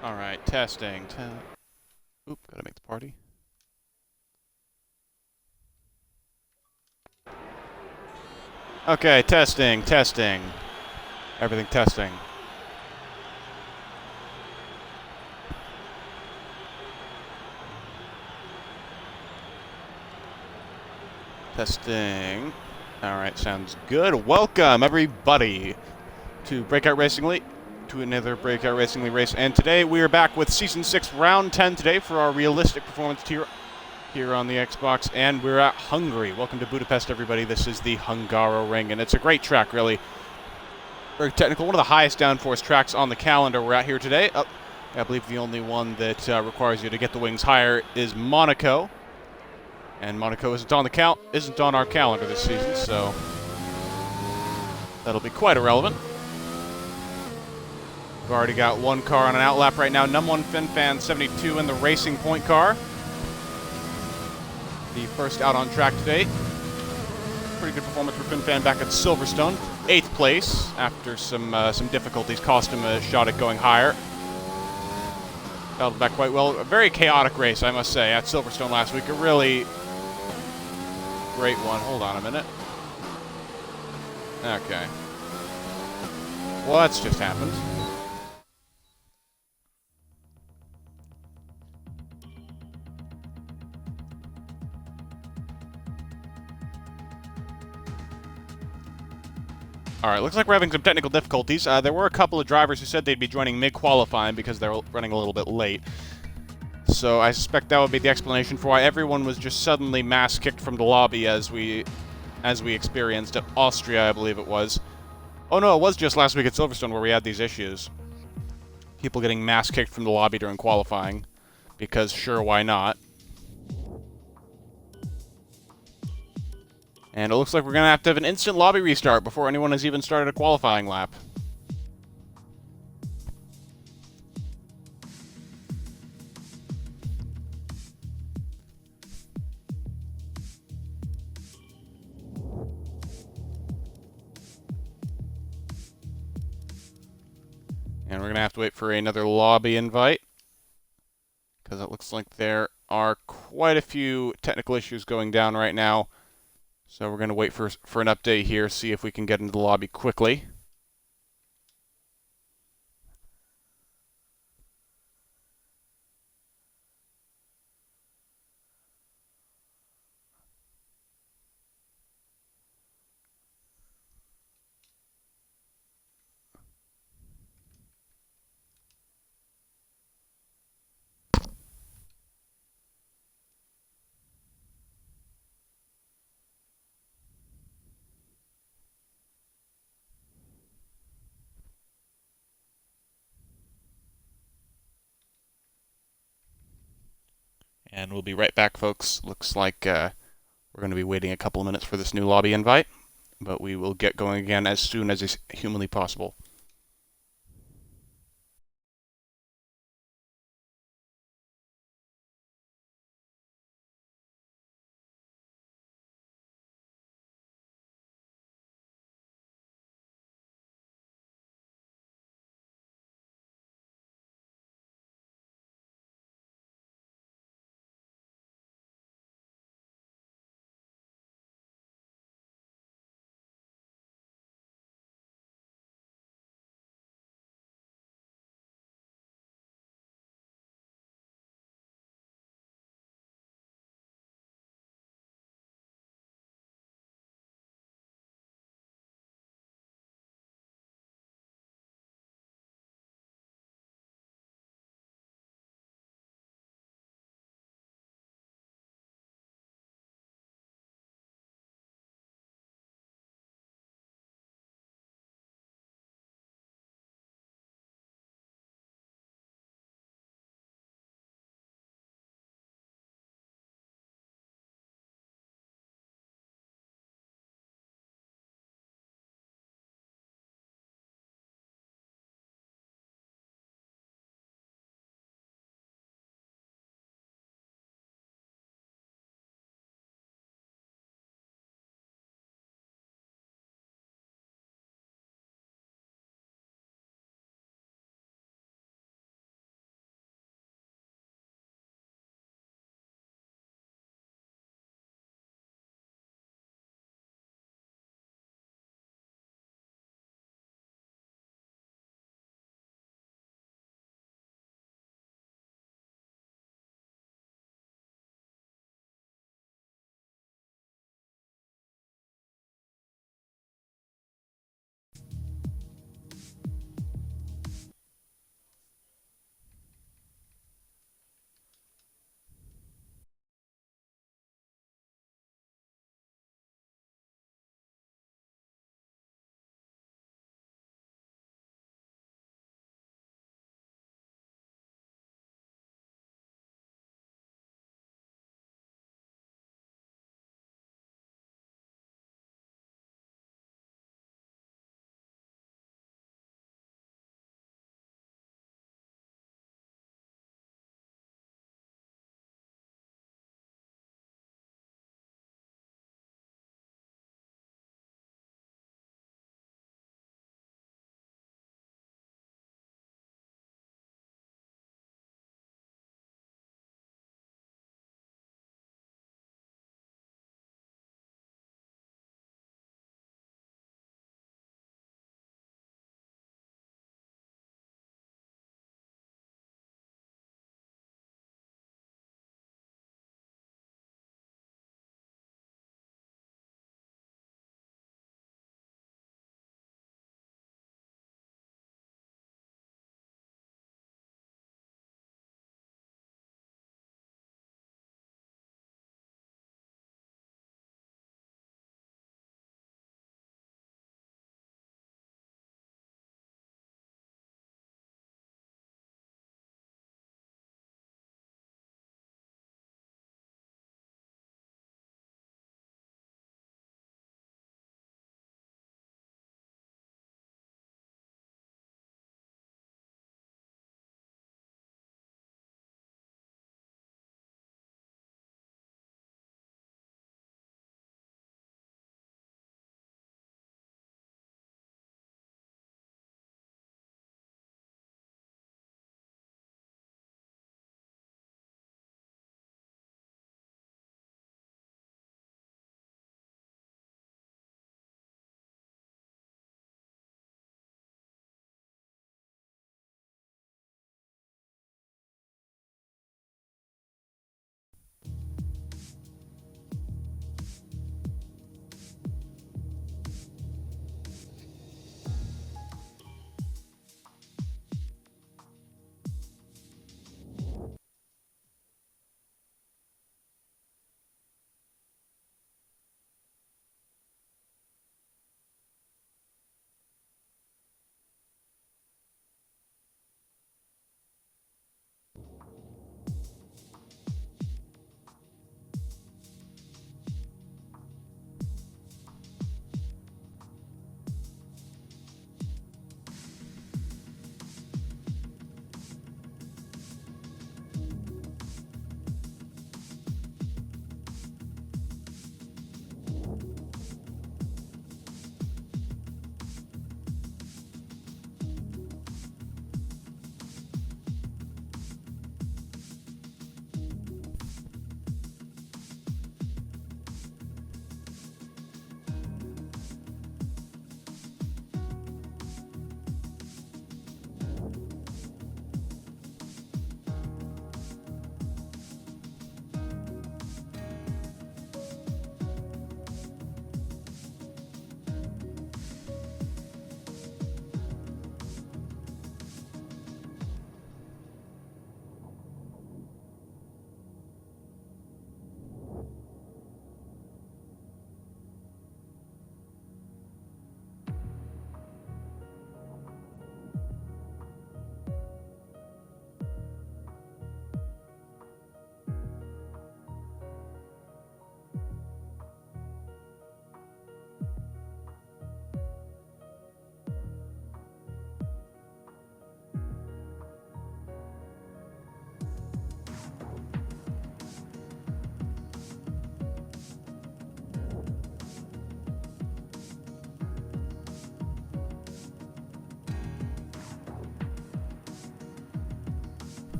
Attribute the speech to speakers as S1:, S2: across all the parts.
S1: All right, testing. Oop, gotta make the party. Okay, testing, testing. Everything testing. Testing. All right, sounds good. Welcome, everybody, to Breakout Racing League, to another Breakout Racing League race. And today we are back with Season 6, Round 10 today for our realistic performance tier here on the Xbox. And we're at Hungary. Welcome to Budapest, everybody. This is the Hungaroring, and it's a great track, really. Very technical. One of the highest downforce tracks on the calendar we're at here today. I believe the only one that requires you to get the wings higher is Monaco. And Monaco isn't on our calendar this season, so that'll be quite irrelevant. We've already got one car on an outlap right now. Num1 FinFan 72 in the Racing Point car. The first out on track today. Pretty good performance for FinFan back at Silverstone. 8th place after some difficulties cost him a shot at going higher. Battled back quite well. A very chaotic race, I must say, at Silverstone last week. A really great one. Hold on a minute. Okay. Well, that's just happened. All right, looks like we're having some technical difficulties. There were a couple of drivers who said they'd be joining mid-qualifying because they're running a little bit late. So I suspect that would be the explanation for why everyone was just suddenly mass-kicked from the lobby as we experienced at Austria, I believe it was. Oh no, it was just last week at Silverstone where we had these issues. People getting mass-kicked from the lobby during qualifying. Because sure, why not? And it looks like we're going to have an instant lobby restart before anyone has even started a qualifying lap. And we're going to have to wait for another lobby invite, because it looks like there are quite a few technical issues going down right now. So we're going to wait for an update here, see if we can get into the lobby quickly. And we'll be right back, folks. Looks like we're going to be waiting a couple of minutes for this new lobby invite, but we will get going again as soon as is humanly possible.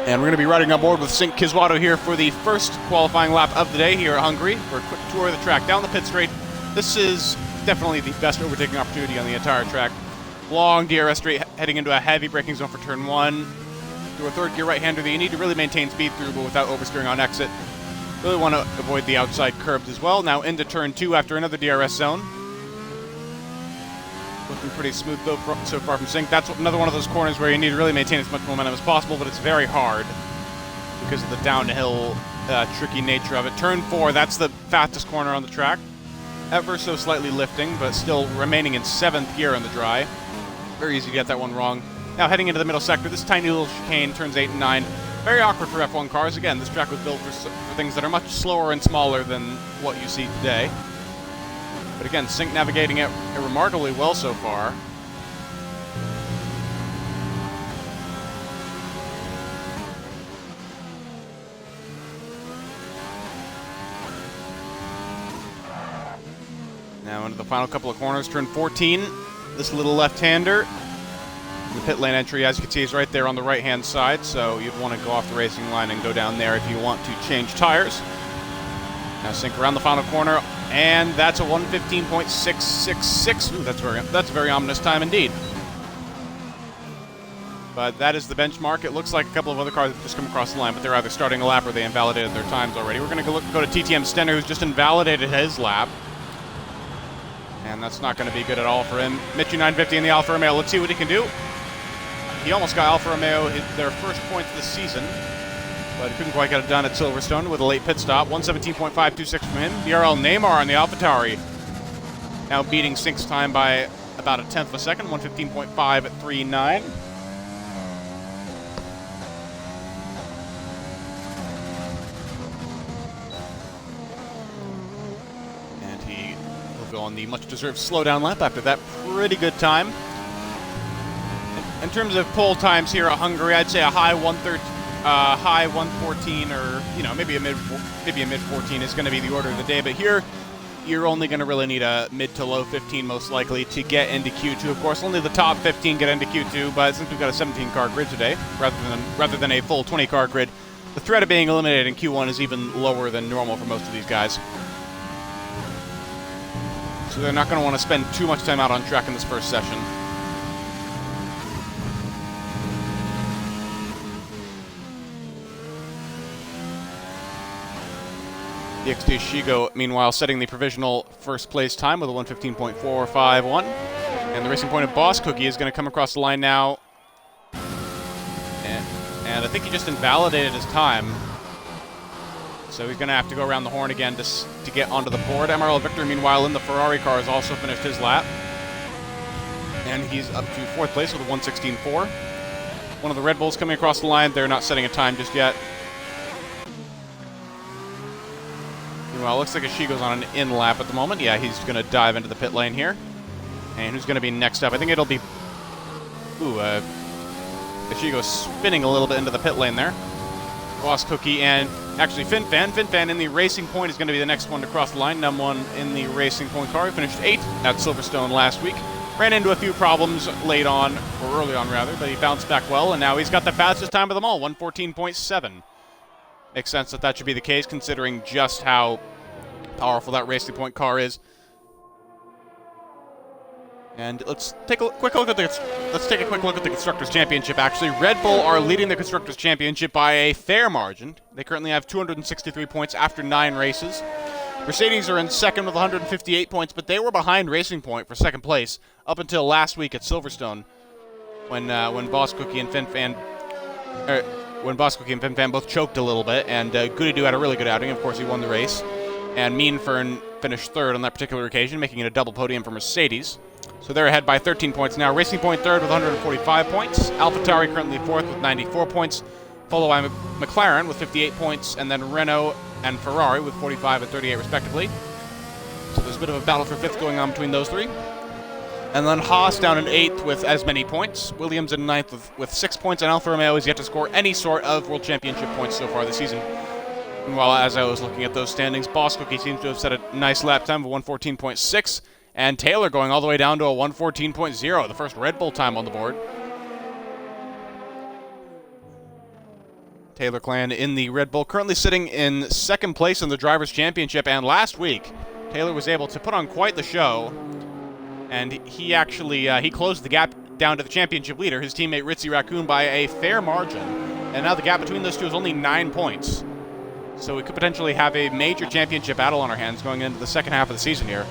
S1: And we're going to be riding on board with Sink Kiswato here for the first qualifying lap of the day here at Hungary for a quick tour of the track. Down the pit straight, this is definitely the best overtaking opportunity on the entire track. Long DRS straight heading into a heavy braking zone for turn one. Through a third gear right-hander that you need to really maintain speed through, but without oversteering on exit. Really want to avoid the outside curbs as well. Now into turn two after another DRS zone. Looking pretty smooth though so far from Sink. That's another one of those corners where you need to really maintain as much momentum as possible, but it's very hard because of the downhill tricky nature of it. Turn four, that's the fastest corner on the track. Ever so slightly lifting, but still remaining in 7th gear on the dry. Very easy to get that one wrong. Now heading into the middle sector, this tiny little chicane, turns 8 and 9. Very awkward for F1 cars. Again, this track was built for things that are much slower and smaller than what you see today. But again, Sink navigating it remarkably well so far. Now into the final couple of corners, turn 14. This little left-hander. The pit lane entry, as you can see, is right there on the right-hand side, so you'd want to go off the racing line and go down there if you want to change tires. Now Sink around the final corner, and that's a 1:15.666. Ooh, that's a very ominous time indeed. But that is the benchmark. It looks like a couple of other cars have just come across the line, but they're either starting a lap or they invalidated their times already. We're going to go to TTM Stenner, who's just invalidated his lap. And that's not going to be good at all for him. Mitchie 950 in the Alfa Romeo. Let's see what he can do. He almost got Alfa Romeo their first points this season, but he couldn't quite get it done at Silverstone with a late pit stop. 117.526 from him. BRL Neymar on the AlphaTauri, now beating Sink's time by about a tenth of a second, 115.539. And he will go on the much-deserved slowdown lap after that pretty good time. In terms of pole times here at Hungary, I'd say a high 114, or maybe a mid 14 is going to be the order of the day. But here, you're only going to really need a mid to low 15 most likely to get into Q2. Of course, only the top 15 get into Q2. But since we've got a 17-car grid today, rather than a full 20-car grid, the threat of being eliminated in Q1 is even lower than normal for most of these guys. So they're not going to want to spend too much time out on track in this first session. The XT Shigo, meanwhile, setting the provisional first place time with a 115.451. And the Racing Point of Boss Cookie is going to come across the line now. And I think he just invalidated his time. So he's going to have to go around the horn again to get onto the board. MRL Victor, meanwhile, in the Ferrari car, has also finished his lap. And he's up to fourth place with a 116.4. One of the Red Bulls coming across the line. They're not setting a time just yet. Well, it looks like Ishigo's on an in lap at the moment. Yeah, he's going to dive into the pit lane here. And who's going to be next up? I think it'll be... Ishigo's spinning a little bit into the pit lane there. Boss Cookie and actually FinFan. FinFan in the Racing Point is going to be the next one to cross the line. #1 in the Racing Point car. He finished 8th at Silverstone last week. Ran into a few problems late on, or early on rather, but he bounced back well, and now he's got the fastest time of them all, 114.7. Makes sense that should be the case, considering just how powerful that Racing Point car is. And let's take a quick look at the Constructors' Championship. Actually, Red Bull are leading the Constructors' Championship by a fair margin. They currently have 263 points after 9 races. Mercedes are in second with 158 points, but they were behind Racing Point for second place up until last week at Silverstone, when Boss Cookie and FinFan both choked a little bit, and Goody Doo had a really good outing. Of course, he won the race. And Mean Fern finished third on that particular occasion, making it a double podium for Mercedes. So they're ahead by 13 points now. Racing Point third with 145 points. AlphaTauri currently fourth with 94 points, followed by McLaren with 58 points, and then Renault and Ferrari with 45 and 38 respectively. So there's a bit of a battle for fifth going on between those three. And then Haas down in 8th with as many points. Williams in 9th with 6 points, and Alfa Romeo is yet to score any sort of World Championship points so far this season. Meanwhile, as I was looking at those standings, Boss Cookie seems to have set a nice lap time of 114.6, and Taylor going all the way down to a 114.0, the first Red Bull time on the board. Taylor Clan in the Red Bull, currently sitting in second place in the Drivers' Championship, and last week, Taylor was able to put on quite the show, and he actually he closed the gap down to the championship leader, his teammate Ritzy Raccoon, by a fair margin, and now the gap between those two is only 9 points. So we could potentially have a major championship battle on our hands going into the second half of the season here.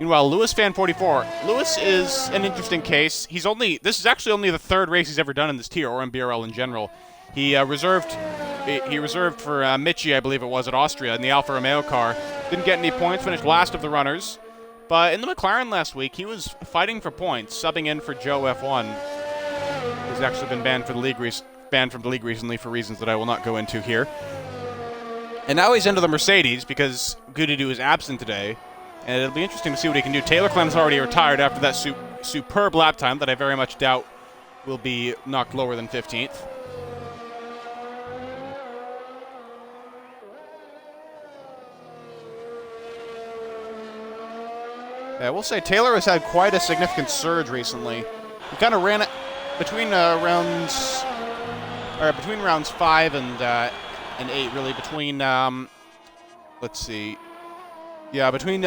S1: Meanwhile, Lewis Fan 44. Lewis is an interesting case. This is actually only the third race he's ever done in this tier, or in BRL in general. He reserved for Mitchie, I believe it was, at Austria in the Alfa Romeo car. Didn't get any points, finished last of the runners. But in the McLaren last week, he was fighting for points, subbing in for Joe F1, who's actually been banned from the league recently for reasons that I will not go into here. And now he's into the Mercedes because Goody Doo is absent today. And it'll be interesting to see what he can do. Taylor Clem's already retired after that superb lap time that I very much doubt will be knocked lower than 15th. I will say Taylor has had quite a significant surge recently. He kind of ran it between rounds 5 and 8, really. Between let's see, yeah, between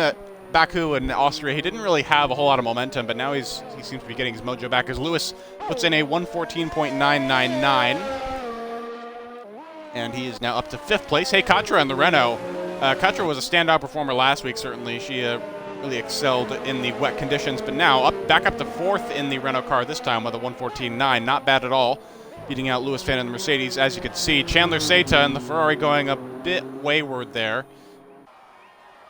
S1: Baku and Austria, he didn't really have a whole lot of momentum, but now he seems to be getting his mojo back as Lewis puts in a 114.999. And he is now up to 5th place. Hey, Katra in the Renault. Katra was a standout performer last week, certainly. She really excelled in the wet conditions, but now back up to 4th in the Renault car this time with a 114.9. Not bad at all. Beating out Lewis Fan in the Mercedes, as you can see. Chandler Seta in the Ferrari going a bit wayward there.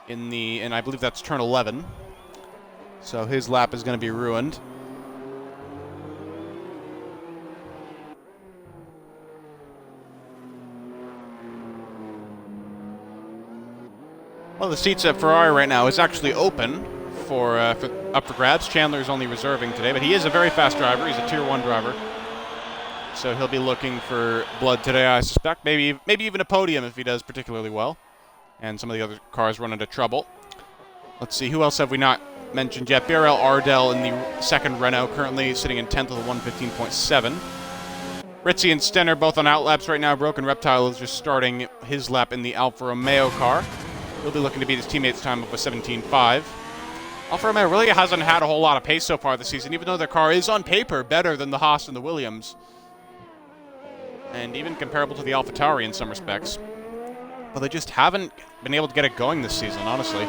S1: And I believe that's turn 11. So his lap is going to be ruined. Well, the seats at Ferrari right now is actually open for up for grabs. Chandler's only reserving today, but he is a very fast driver. He's a Tier 1 driver. So he'll be looking for blood today, I suspect. Maybe even a podium if he does particularly well. And some of the other cars run into trouble. Let's see, who else have we not mentioned yet? BRL Ardell in the 2nd Renault, currently sitting in 10th with a 115.7. Ritzy and Stenner both on outlaps right now. Broken Reptile is just starting his lap in the Alfa Romeo car. He'll be looking to beat his teammates' time of a 17.5. Alfa Romeo really hasn't had a whole lot of pace so far this season, even though their car is on paper better than the Haas and the Williams. And even comparable to the AlphaTauri in some respects. But they just haven't been able to get it going this season, honestly.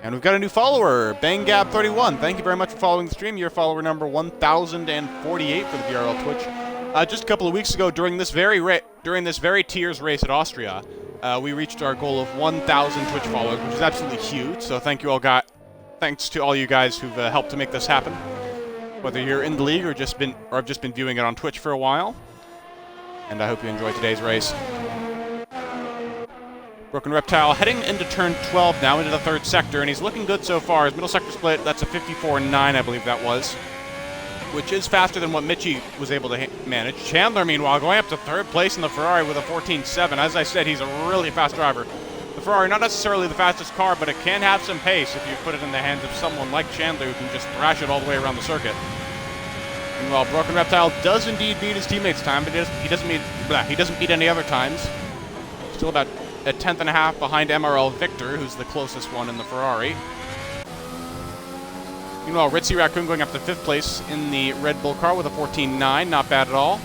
S1: And we've got a new follower, Bangab31. Thank you very much for following the stream. You're follower number 1048 for the BRL Twitch. Just a couple of weeks ago, during this very tiers race at Austria, we reached our goal of 1,000 Twitch followers, which is absolutely huge. So thanks to all you guys who've helped to make this happen. Whether you're in the league or have just been viewing it on Twitch for a while. And I hope you enjoy today's race. Broken Reptile heading into turn 12 now, into the 3rd sector, and he's looking good so far. His middle sector split, that's a 54.9, I believe that was, which is faster than what Mitchie was able to manage. Chandler, meanwhile, going up to 3rd place in the Ferrari with a 14.7. As I said, he's a really fast driver. The Ferrari, not necessarily the fastest car, but it can have some pace if you put it in the hands of someone like Chandler who can just thrash it all the way around the circuit. Meanwhile, Broken Reptile does indeed beat his teammates' time, but he doesn't beat any other times. Still about a 10th and a half behind MRL Victor, who's the closest one in the Ferrari. Meanwhile, Ritzy Raccoon going up to 5th place in the Red Bull car with a 14.9, not bad at all.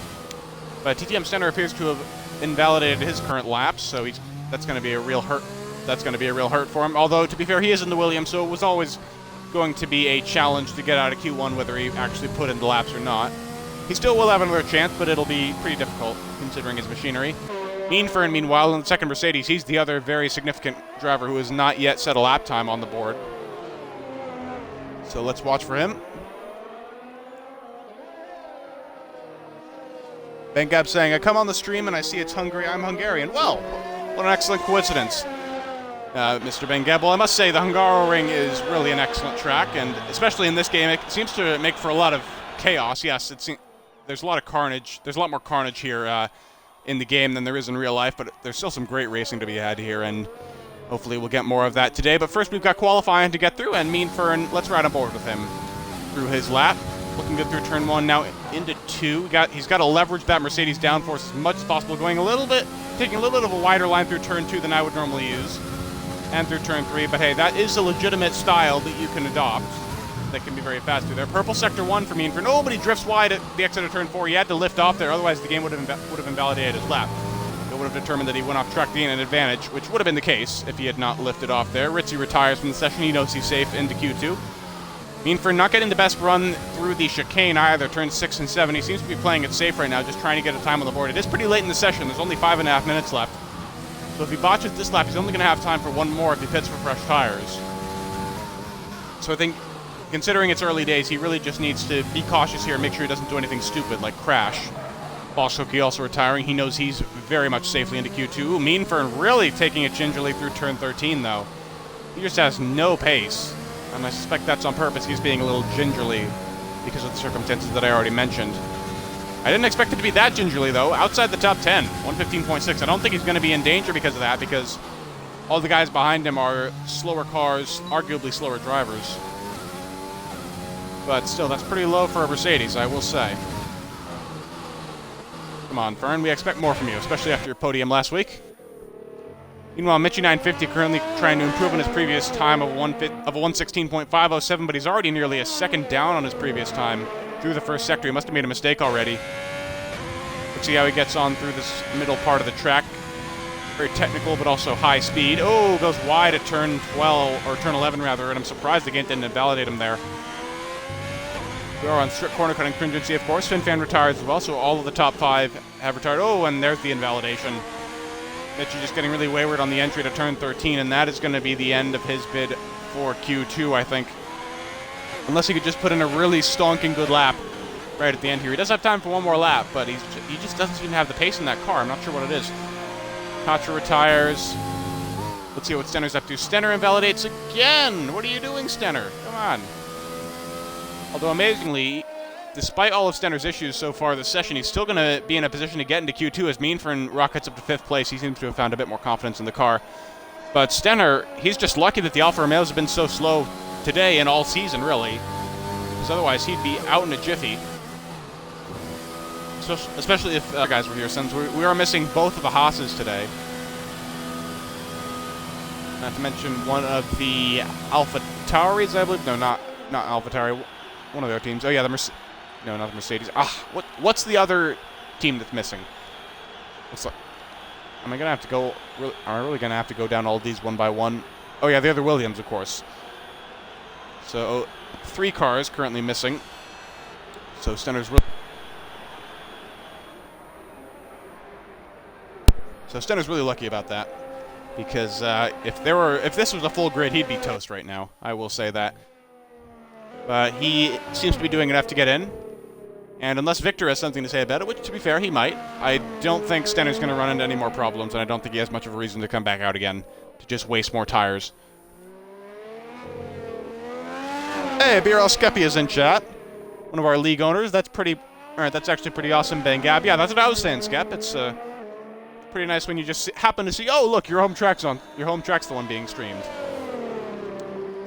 S1: But TTM Center appears to have invalidated his current laps, so that's going to be a real hurt. That's going to be a real hurt for him. Although, to be fair, he is in the Williams, so it was always going to be a challenge to get out of Q1, whether he actually put in the laps or not. He still will have another chance, but it'll be pretty difficult considering his machinery. Meanfern, meanwhile, in the 2nd Mercedes, he's the other very significant driver who has not yet set a lap time on the board. So let's watch for him. Bengab saying, I come on the stream and I see it's Hungary. I'm Hungarian. Well, what an excellent coincidence, Mr. Bengab. Well, I must say the Hungaroring is really an excellent track, and especially in this game, it seems to make for a lot of chaos. Yes, there's a lot of carnage. There's a lot more carnage here in the game than there is in real life, but there's still some great racing to be had here, and hopefully we'll get more of that today. But first, we've got qualifying to get through, and Meanfern, let's ride on board with him through his lap. Looking good through turn 1, now into 2. He's got to leverage that Mercedes downforce as much as possible, taking a little bit of a wider line through turn 2 than I would normally use, and through turn 3. But hey, that is a legitimate style that you can adopt that can be very fast through there. Purple sector 1 for Meanfern. Nobody drifts wide at the exit of turn 4. He had to lift off there, otherwise the game would have invalidated his lap. It would have determined that he went off track to gain an advantage, which would have been the case if he had not lifted off there. Ritzy retires from the session. He knows he's safe into Q2. Meanfern not getting the best run through the chicane either, turns 6 and 7. He seems to be playing it safe right now, just trying to get a time on the board. It is pretty late in the session. There's only 5.5 minutes left. So if he botches this lap, he's only going to have time for one more if he pits for fresh tires. So I think, considering it's early days, he really just needs to be cautious here and make sure he doesn't do anything stupid like crash. Balshoki also retiring. He knows he's very much safely into Q2. Meanfern really taking it gingerly through turn 13, though. He just has no pace. And I suspect that's on purpose. He's being a little gingerly because of the circumstances that I already mentioned. I didn't expect it to be that gingerly, though. Outside the top 10, 115.6. I don't think he's going to be in danger because of that, because all the guys behind him are slower cars, arguably slower drivers. But still, that's pretty low for a Mercedes, I will say. Come on, Fern. We expect more from you, especially after your podium last week. Meanwhile, Mitchie 950 currently trying to improve on his previous time of a 116.507, but he's already nearly a second down on his previous time through the first sector. He must have made a mistake already. Let's see how he gets on through this middle part of the track. Very technical, but also high speed. Oh, goes wide at turn 12, or turn 11 rather, and I'm surprised the game didn't invalidate him there. We are on strict corner cutting stringency, of course. FinFan retires as well, so all of the top 5 have retired. Oh, and there's the invalidation. Mitchie just getting really wayward on the entry to turn 13, and that is going to be the end of his bid for Q2, I think. Unless he could just put in a really stonking good lap right at the end here. He does have time for one more lap, but he just doesn't seem to have the pace in that car. I'm not sure what it is. Katra retires. Let's see what Stenner's up to. Stenner invalidates again! What are you doing, Stenner? Come on. Although, amazingly, despite all of Stenner's issues so far this session, he's still going to be in a position to get into Q2 as Meanfern rockets up to 5th place. He seems to have found a bit more confidence in the car. But Stenner, he's just lucky that the Alfa Romeos have been so slow today and all season, really. Because otherwise, he'd be out in a jiffy. So, especially if other guys were here, since we are missing both of the Haas's today. Not to mention one of the AlphaTauris, I believe. No, not AlphaTauri. One of their teams. Oh, yeah, no, not the Mercedes. What's the other team that's missing? Am I gonna have to go? Am I really gonna have to go down all these one by one? Oh yeah, the other Williams, of course. So 3 cars currently missing. So Stenner's really lucky about that, because if this was a full grid, he'd be toast right now. I will say that. But he seems to be doing enough to get in. And unless Victor has something to say about it, which, to be fair, he might, I don't think Stenner's going to run into any more problems, and I don't think he has much of a reason to come back out again to just waste more tires. Hey, BRL Skeppy is in chat. One of our league owners. That's pretty... Alright, that's actually pretty awesome, Ben Gab. Yeah, that's what I was saying, Skep. It's pretty nice when you just happen to see, oh, look, your home track's the one being streamed.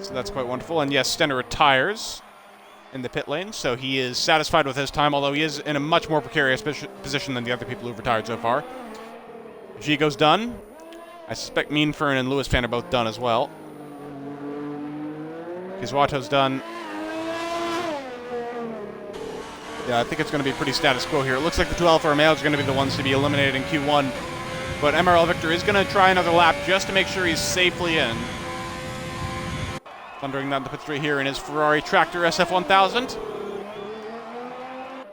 S1: So that's quite wonderful. And yes, Stenner retires in the pit lane, so he is satisfied with his time, although he is in a much more precarious position than the other people who've retired so far. Gigo's done. I suspect Meanfern and Lewis Fan are both done as well. Kizuato's done. Yeah, I think it's going to be pretty status quo here. It looks like the 2 Alfa Romeos are going to be the ones to be eliminated in Q1, but MRL Victor is going to try another lap just to make sure he's safely in. Thundering down the pit straight here in his Ferrari Tractor SF1000.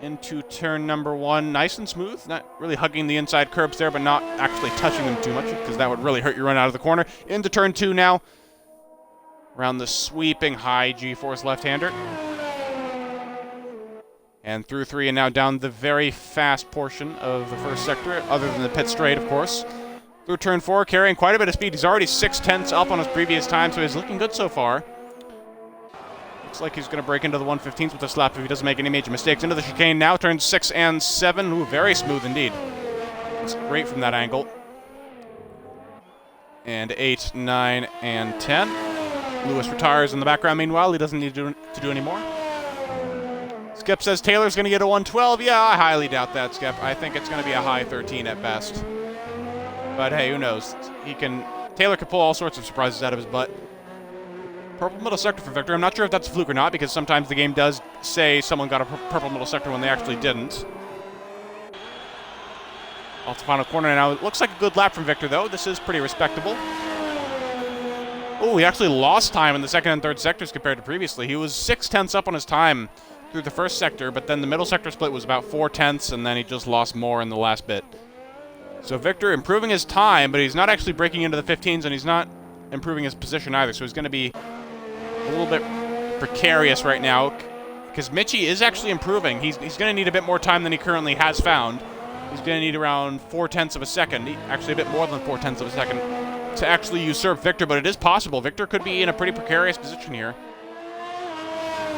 S1: Into turn number 1, nice and smooth. Not really hugging the inside curbs there, but not actually touching them too much, because that would really hurt you run out of the corner. Into turn 2 now. Around the sweeping high G-force left-hander. And through 3, and now down the very fast portion of the first sector, other than the pit straight, of course. Through turn 4, carrying quite a bit of speed. He's already 6/10 up on his previous time, so he's looking good so far. Looks like he's going to break into the 115s with this lap if he doesn't make any major mistakes. Into the chicane now, turns 6 and 7. Ooh, very smooth indeed. It's great from that angle. And 8, 9, and 10. Lewis retires in the background meanwhile. He doesn't need to do any more. Skep says Taylor's going to get a 112. Yeah, I highly doubt that, Skep. I think it's going to be a high 13 at best. But hey, who knows? Taylor could pull all sorts of surprises out of his butt. Purple middle sector for Victor. I'm not sure if that's a fluke or not, because sometimes the game does say someone got a purple middle sector when they actually didn't. Off the final corner now. It looks like a good lap from Victor, though. This is pretty respectable. Oh, he actually lost time in the second and third sectors compared to previously. He was 6/10 up on his time through the first sector, but then the middle sector split was about 4/10, and then he just lost more in the last bit. So Victor improving his time, but he's not actually breaking into the 15s, and he's not improving his position either, so he's going to be a little bit precarious right now, because Mitchie is actually improving. He's going to need a bit more time than he currently has found. He's going to need around 4/10 of a second, actually a bit more than 4/10 of a second, to actually usurp Victor, but it is possible. Victor could be in a pretty precarious position here.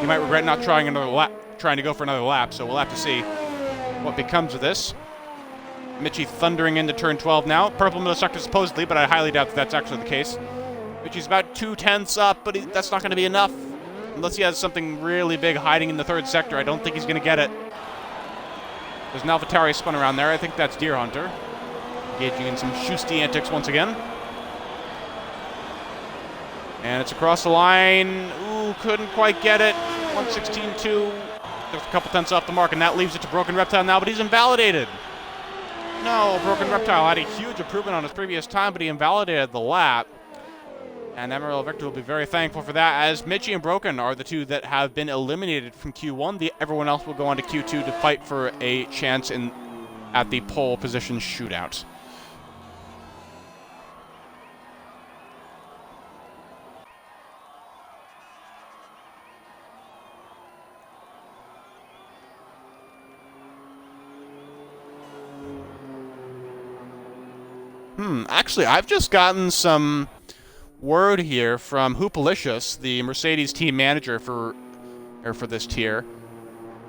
S1: He might regret not trying to go for another lap, so we'll have to see what becomes of this. Mitchie thundering into turn 12 now. Purple middle sector supposedly, but I highly doubt that that's actually the case. Mitchie's about 2/10 up, but that's not going to be enough. Unless he has something really big hiding in the third sector, I don't think he's going to get it. There's an AlphaTauri spun around there. I think that's Deer Hunter. Engaging in some shoosty antics once again. And it's across the line. Ooh, couldn't quite get it. 1:16.2. Just a couple tenths off the mark, and that leaves it to Broken Reptile now, but he's invalidated. No, Broken Reptile had a huge improvement on his previous time, but he invalidated the lap. And Emerald Victor will be very thankful for that, as Mitchie and Broken are the two that have been eliminated from Q1. Everyone else will go on to Q2 to fight for a chance at the pole position shootout. Actually, I've just gotten some word here from Hoopalicious, the Mercedes team manager for this tier.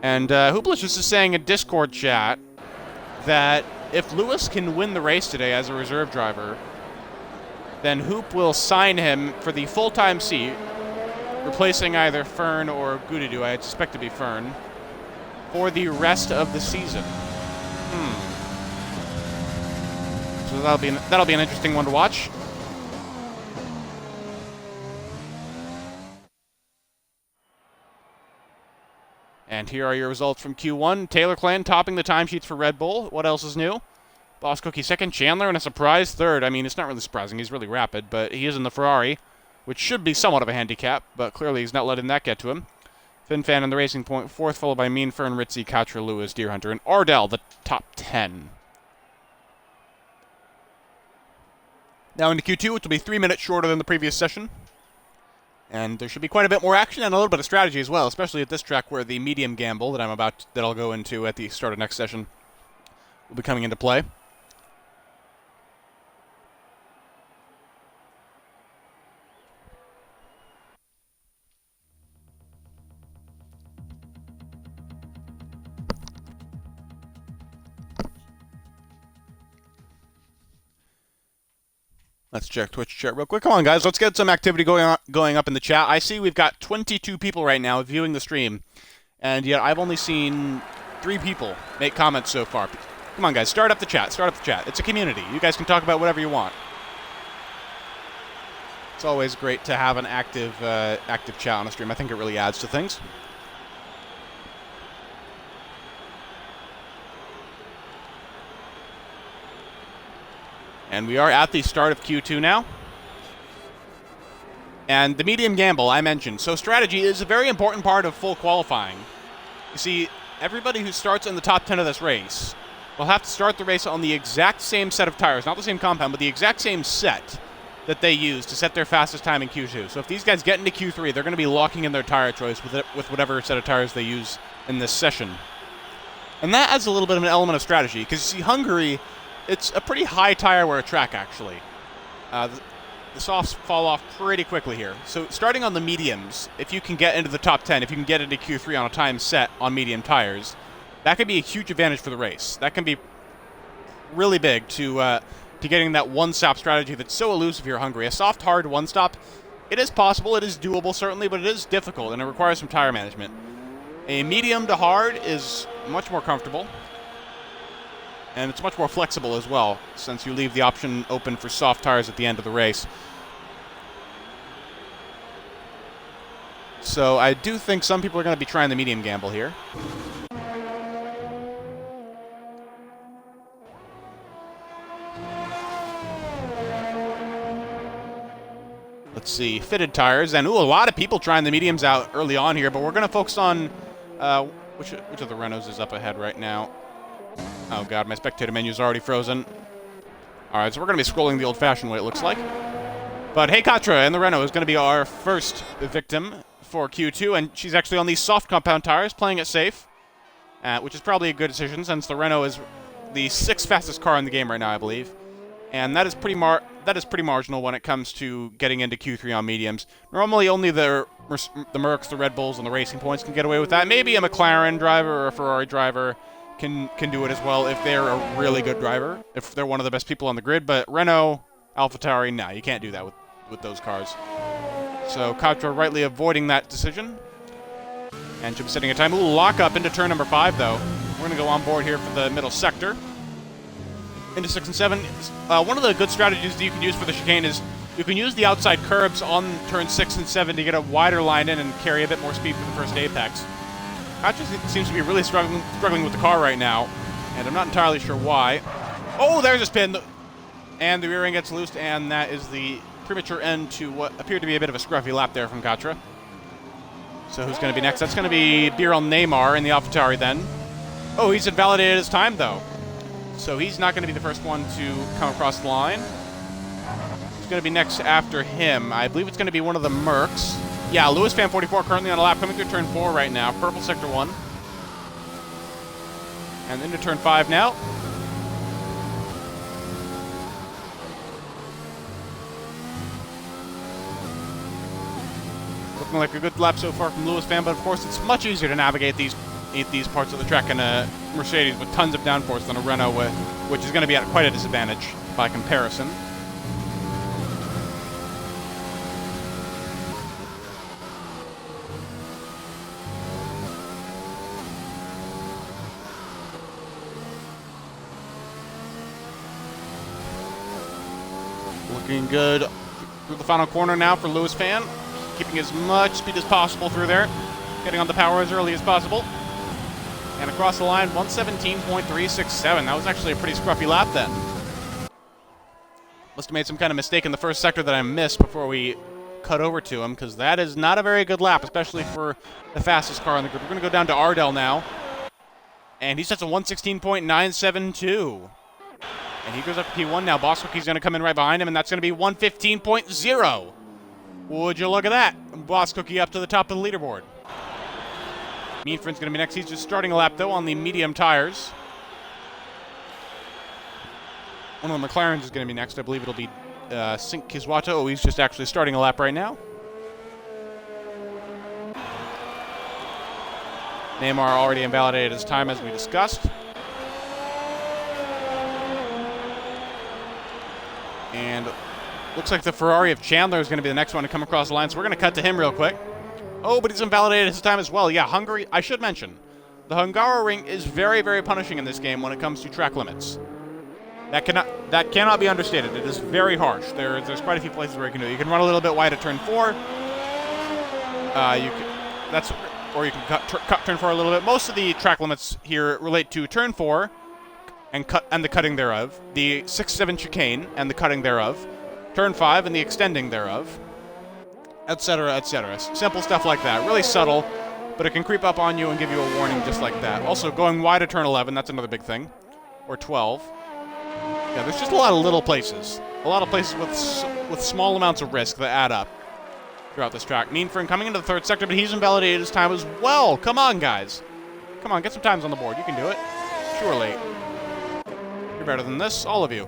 S1: And Hoopalicious is saying in Discord chat that if Lewis can win the race today as a reserve driver, then Hoop will sign him for the full-time seat, replacing either Fern or Gudidu, I suspect to be Fern, for the rest of the season. So that'll be an interesting one to watch. And here are your results from Q1. Taylor Clan topping the timesheets for Red Bull. What else is new? Boss Cookie second, Chandler in a surprise third. I mean, it's not really surprising. He's really rapid, but he is in the Ferrari, which should be somewhat of a handicap, but clearly he's not letting that get to him. FinFan in the Racing Point, fourth, followed by Mean Fern, Ritzy, Katra, Lewis, Deer Hunter, and Ardell, the top 10. Now into Q2, which will be 3 minutes shorter than the previous session. And there should be quite a bit more action and a little bit of strategy as well, especially at this track where the medium gamble that I'll go into at the start of next session will be coming into play. Let's check Twitch chat real quick. Come on, guys. Let's get some activity going up in the chat. I see we've got 22 people right now viewing the stream, and yet I've only seen 3 people make comments so far. Come on, guys. Start up the chat. Start up the chat. It's a community. You guys can talk about whatever you want. It's always great to have an active chat on a stream. I think it really adds to things. And we are at the start of Q2 now. And the medium gamble I mentioned. So strategy is a very important part of full qualifying. You see, everybody who starts in the top 10 of this race will have to start the race on the exact same set of tires. Not the same compound, but the exact same set that they use to set their fastest time in Q2. So if these guys get into Q3, they're going to be locking in their tire choice with whatever set of tires they use in this session. And that adds a little bit of an element of strategy, because you see, Hungary, it's a pretty high tire wear track, actually. The softs fall off pretty quickly here. So starting on the mediums, if you can get into the top 10, if you can get into Q3 on a time set on medium tires, that could be a huge advantage for the race. That can be really big to getting that one-stop strategy that's so elusive here in Hungary. A soft, hard one-stop, it is possible, it is doable, certainly, but it is difficult, and it requires some tire management. A medium to hard is much more comfortable. And it's much more flexible as well, since you leave the option open for soft tires at the end of the race. So I do think some people are going to be trying the medium gamble here. Let's see, fitted tires, and a lot of people trying the mediums out early on here, but we're going to focus on which of the Renaults is up ahead right now. Oh god, my spectator menu's already frozen. Alright, so we're going to be scrolling the old-fashioned way, it looks like. But Hey Katra and the Renault is going to be our first victim for Q2, and she's actually on these soft compound tires, playing it safe, which is probably a good decision, since the Renault is the 6th fastest car in the game right now, I believe. And that is pretty marginal when it comes to getting into Q3 on mediums. Normally only the Mercs, the Red Bulls, and the Racing Points can get away with that. Maybe a McLaren driver or a Ferrari driver can do it as well if they're a really good driver, if they're one of the best people on the grid. But Renault, AlphaTauri, no, you can't do that with those cars. So Katra rightly avoiding that decision. And should be setting a time. Ooh, lock up into turn number 5, though. We're going to go on board here for the middle sector. Into 6 and 7. One of the good strategies that you can use for the chicane is You can use the outside curbs on turn 6 and 7 to get a wider line in and carry a bit more speed for the first apex. Katja seems to be really struggling with the car right now, and I'm not entirely sure why. Oh, there's a spin, and the rear end gets loosed, and that is the premature end to what appeared to be a bit of a scruffy lap there from Katra. So who's going to be next? That's going to be BRL Neymar in the AlphaTauri then. Oh, he's invalidated his time, though. So he's not going to be the first one to come across the line. Who's going to be next after him? I believe it's going to be one of the Mercs. Yeah, Lewis Fan 44 currently on a lap coming through turn 4 right now. Purple sector 1. And into turn 5 now. Looking like a good lap so far from Lewis Fan, but of course it's much easier to navigate these parts of the track in a Mercedes with tons of downforce than a Renault, which is going to be at quite a disadvantage by comparison. Looking good through the final corner now for Lewis Fan. Keeping as much speed as possible through there. Getting on the power as early as possible. And across the line, 117.367. That was actually a pretty scruffy lap then. Must have made some kind of mistake in the first sector that I missed before we cut over to him, because that is not a very good lap, especially for the fastest car in the group. We're going to go down to Ardell now. And he sets a 116.972. And he goes up to P1 now. Boss Cookie's going to come in right behind him, and that's going to be 115.0. Would you look at that? Boss Cookie up to the top of the leaderboard. Mean Friend's going to be next. He's just starting a lap, though, on the medium tires. One of the McLarens is going to be next. I believe it'll be Sink Kiswato. Oh, he's just actually starting a lap right now. Neymar already invalidated his time, as we discussed. And looks like the Ferrari of Chandler is going to be the next one to come across the line, so we're going to cut to him real quick. Oh, but he's invalidated his time as well. Yeah, Hungary, I should mention, the Hungaroring is very, very punishing in this game when it comes to track limits. That cannot be understated. It is very harsh. There's quite a few places where you can do it. You can run a little bit wide at turn 4. Or you can cut turn 4 a little bit. Most of the track limits here relate to turn 4 and the cutting thereof, the 6-7 chicane and the cutting thereof, turn 5 and the extending thereof, etc., etc. Simple stuff like that. Really subtle, but it can creep up on you and give you a warning just like that. Also, going wide at turn 11, that's another big thing. Or 12. Yeah, there's just a lot of little places. A lot of places with small amounts of risk that add up throughout this track. Mean Friend coming into the third sector, but he's invalidated his time as well. Come on, guys. Come on, get some times on the board. You can do it. Surely. You're better than this, all of you.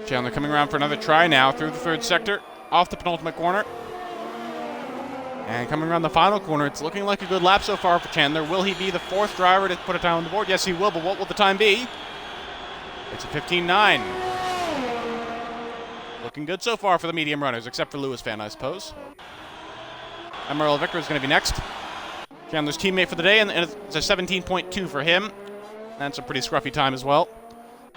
S1: Chandler coming around for another try now through the third sector, off the penultimate corner. And coming around the final corner, it's looking like a good lap so far for Chandler. Will he be the fourth driver to put a time on the board? Yes, he will, but what will the time be? It's a 15.9. Looking good so far for the medium runners, except for Lewis Fan, I suppose. Emerald Victor is going to be next. Chandler's teammate for the day, and it's a 17.2 for him. That's a pretty scruffy time as well.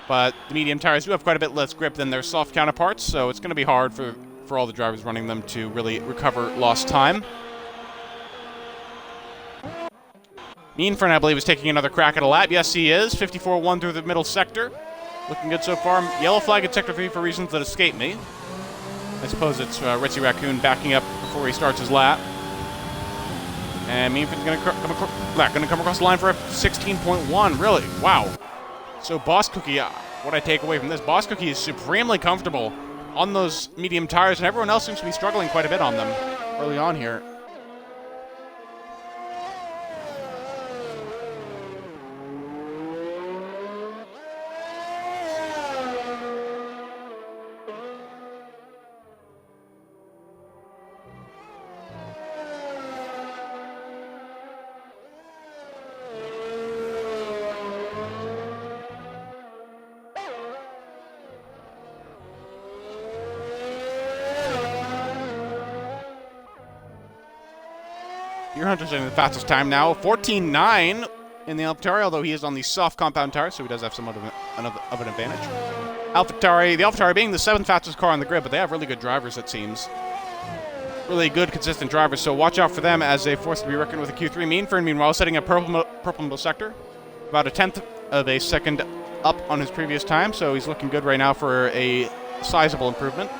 S1: But the medium tires do have quite a bit less grip than their soft counterparts, so it's going to be hard for all the drivers running them to really recover lost time. Mean Friend, I believe, is taking another crack at a lap. Yes, he is. 54.1 through the middle sector. Looking good so far. Yellow flag at Sector 3 for reasons that escape me. I suppose it's Ritzy Raccoon backing up before he starts his lap. And Mean Friend's going to come across the line for a 16.1. Really? Wow. So Boss Cookie, what I take away from this, Boss Cookie is supremely comfortable on those medium tires, and everyone else seems to be struggling quite a bit on them early on here. Deerhunter's in the fastest time now. 14.9 in the AlphaTauri, although he is on the soft compound tire, so he does have somewhat of an advantage. The AlphaTauri being the 7th fastest car on the grid, but they have really good drivers, it seems. Really good, consistent drivers, so watch out for them as a force to be reckoned with. A Q3. Meanfern, meanwhile, setting a purple sector. About a 1/10 of a second up on his previous time, so he's looking good right now for a sizable improvement.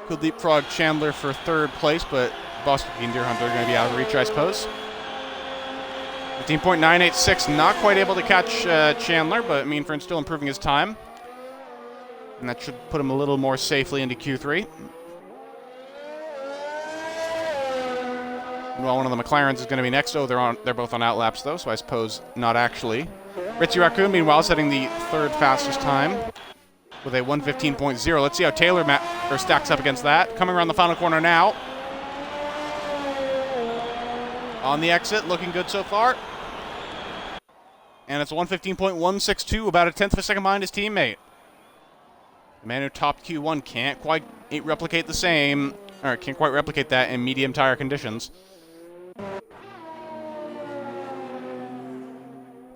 S1: Could leapfrog Chandler for 3rd place, but Boston and Deerhunter are going to be out of reach, I suppose. 15.986, not quite able to catch Chandler, but Meanfern's still improving his time. And that should put him a little more safely into Q3. Well, one of the McLarens is going to be next. Oh, they're both on outlaps, though, so I suppose not actually. Ritzy Raccoon, meanwhile, setting the 3rd fastest time with a 1:15.0. Let's see how Taylor stacks up against that. Coming around the final corner now. On the exit, looking good so far. And it's 1:15.162, about a 1/10 of a second behind his teammate. The man who topped Q1 can't quite replicate that in medium tire conditions.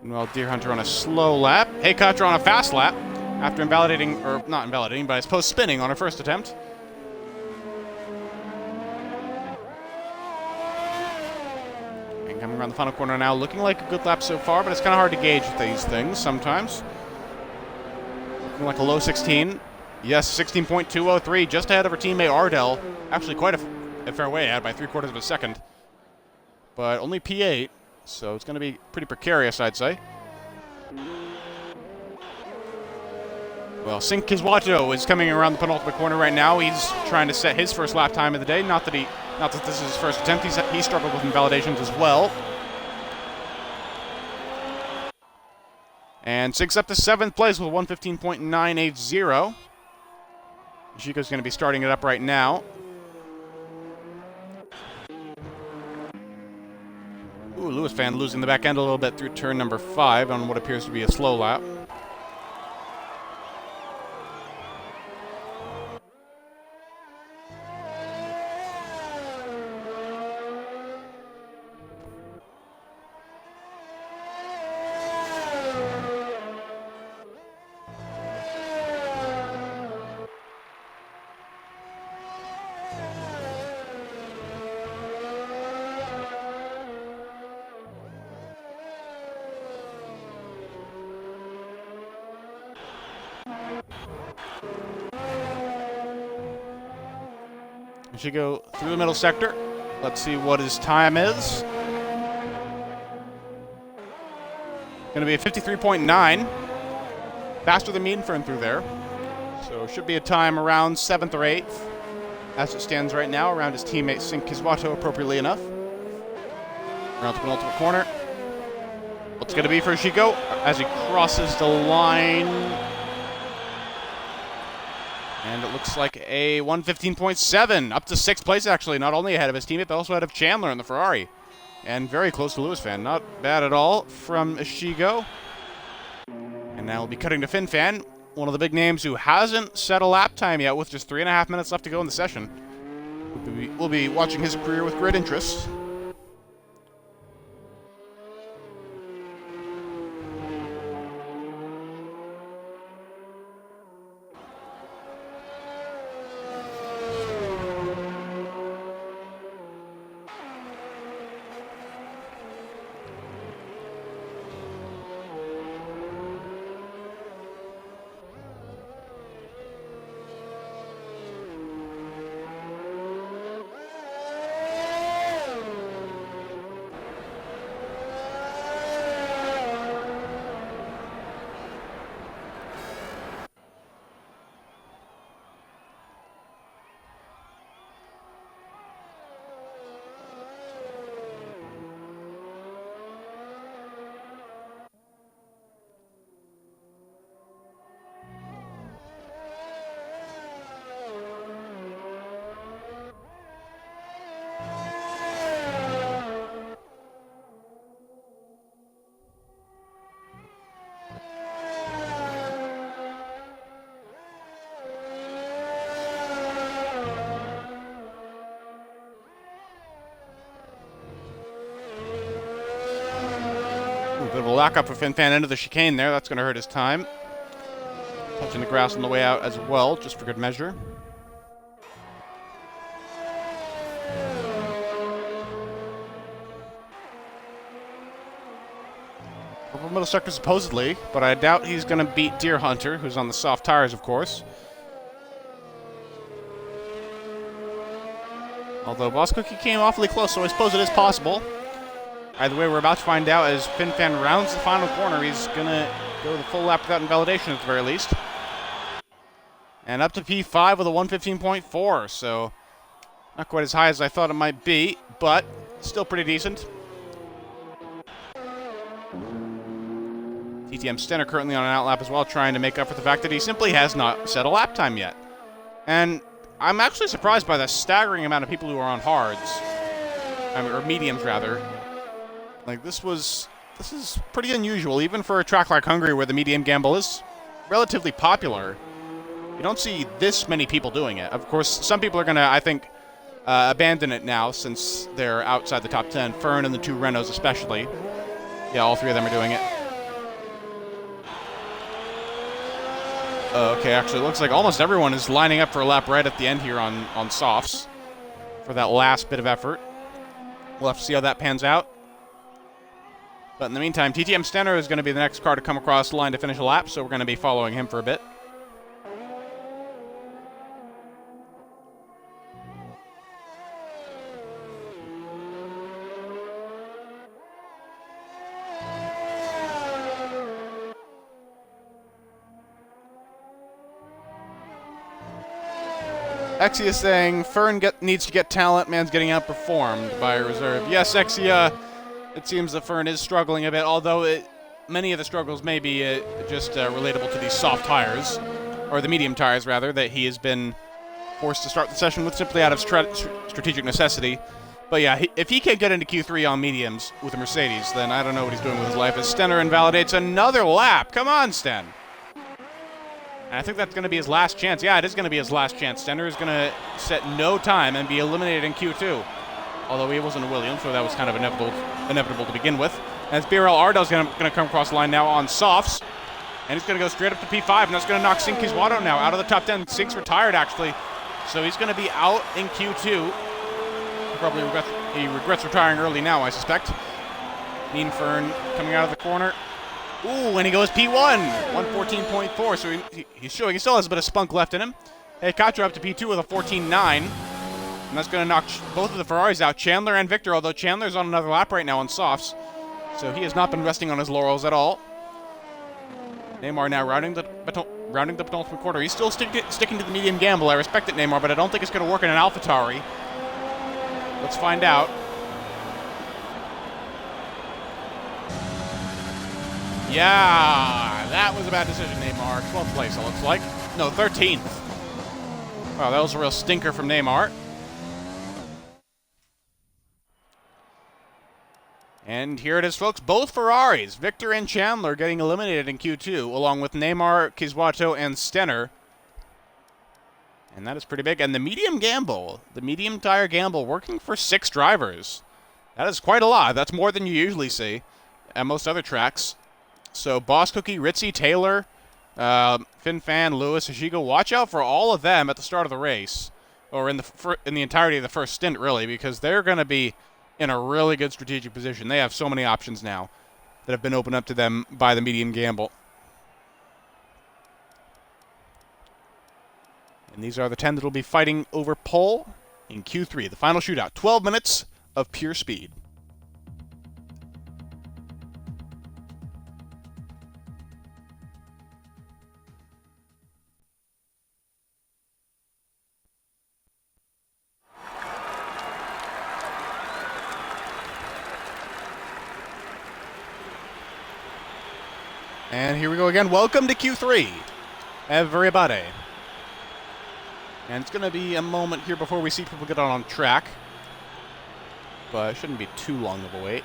S1: Well, Deerhunter on a slow lap. Haykotter on a fast lap after not invalidating, but I suppose spinning on her first attempt. And coming around the final corner now, looking like a good lap so far, but it's kind of hard to gauge these things sometimes. Looking like a low 16. Yes, 16.203, just ahead of her teammate Ardell. Actually quite a fair way ahead by 3/4 of a second. But only P8, so it's going to be pretty precarious, I'd say. Well, Sinkiswato is coming around the penultimate corner right now. He's trying to set his first lap time of the day. Not that this is his first attempt. He struggled with invalidations as well. And sinks up to 7th place with 1:15.980. Ishiko's going to be starting it up right now. Ooh, Lewis fan losing the back end a little bit through turn number 5 on what appears to be a slow lap. We should go through the middle sector. Let's see what his time is. Going to be a 53.9. Faster than Meanfern through there. So should be a time around 7th or 8th. As it stands right now, around his teammate Sinkiswato, appropriately enough. Around the penultimate corner. What's going to be for Ishiko as he crosses the line? And it looks like a 1:15.7, up to 6th place actually, not only ahead of his teammate, but also ahead of Chandler in the Ferrari. And very close to Lewis fan, not bad at all from Ishiko. And now we'll be cutting to Finn Fan, one of the big names who hasn't set a lap time yet with just 3.5 minutes left to go in the session. We'll be watching his career with great interest. Ooh, bit of a lockup for Fin Fan into the chicane there. That's going to hurt his time. Touching the grass on the way out as well, just for good measure. Over middle sector supposedly, but I doubt he's going to beat Deer Hunter, who's on the soft tires, of course. Although Boss Cookie came awfully close, so I suppose it is possible. Either way, we're about to find out as Fin Fan rounds the final corner. He's going to go the full lap without invalidation at the very least. And up to P5 with a 115.4, so not quite as high as I thought it might be, but still pretty decent. TTM Stenner currently on an outlap as well, trying to make up for the fact that he simply has not set a lap time yet. And I'm actually surprised by the staggering amount of people who are on hards. Or mediums, rather. Like, this is pretty unusual, even for a track like Hungary where the medium gamble is relatively popular. You don't see this many people doing it. Of course, some people are going to, I think, abandon it now since they're outside the top 10. Fern and the two Renaults especially. Yeah, all three of them are doing it. Okay, actually, it looks like almost everyone is lining up for a lap right at the end here on softs for that last bit of effort. We'll have to see how that pans out. But in the meantime, TTM Stenner is going to be the next car to come across the line to finish a lap, so we're going to be following him for a bit. Exia is saying, Fern needs to get talent, man's getting outperformed by a reserve. Yes, Exia, it seems that Fern is struggling a bit, although many of the struggles may be just relatable to these soft tires, or the medium tires, rather, that he has been forced to start the session with simply out of strategic necessity. But yeah, if he can't get into Q3 on mediums with a Mercedes, then I don't know what he's doing with his life, as Stenner invalidates another lap. Come on, Sten. And I think that's going to be his last chance. Yeah, it is going to be his last chance. Stenner is going to set no time and be eliminated in Q2. Although he wasn't a Williams, so that was kind of inevitable to begin with. As BRL Ardell's going to come across the line now on softs. And he's going to go straight up to P5, and that's going to knock Sink Kiswato now out of the top 10. Sink's retired, actually. So he's going to be out in Q2. He regrets retiring early now, I suspect. Mean Fern coming out of the corner. Ooh, and he goes P1, 114.4, so he's showing he still has a bit of spunk left in him. Hey, Katra up to P2 with a 14.9, and that's going to knock both of the Ferraris out, Chandler and Victor, although Chandler's on another lap right now on softs, so he has not been resting on his laurels at all. Neymar now rounding the penultimate quarter. He's still sticking to the medium gamble. I respect it, Neymar, but I don't think it's going to work in an AlphaTauri. Let's find out. Yeah, that was a bad decision, Neymar. 12th place, it looks like. No, 13th. Wow, that was a real stinker from Neymar. And here it is, folks. Both Ferraris, Victor and Chandler, getting eliminated in Q2, along with Neymar, Kiswato, and Stenner. And that is pretty big. And the medium gamble, the medium tire gamble, working for 6 drivers. That is quite a lot. That's more than you usually see at most other tracks. So Boss Cookie, Ritzy, Taylor, Fin Fan, Lewis, Ishigo, watch out for all of them at the start of the race, or in the entirety of the first stint, really, because they're going to be in a really good strategic position. They have so many options now that have been opened up to them by the medium gamble. And these are the 10 that will be fighting over pole in Q3, the final shootout. 12 minutes of pure speed. And here we go again. Welcome to Q3, everybody. And it's going to be a moment here before we see people get on track. But it shouldn't be too long of a wait.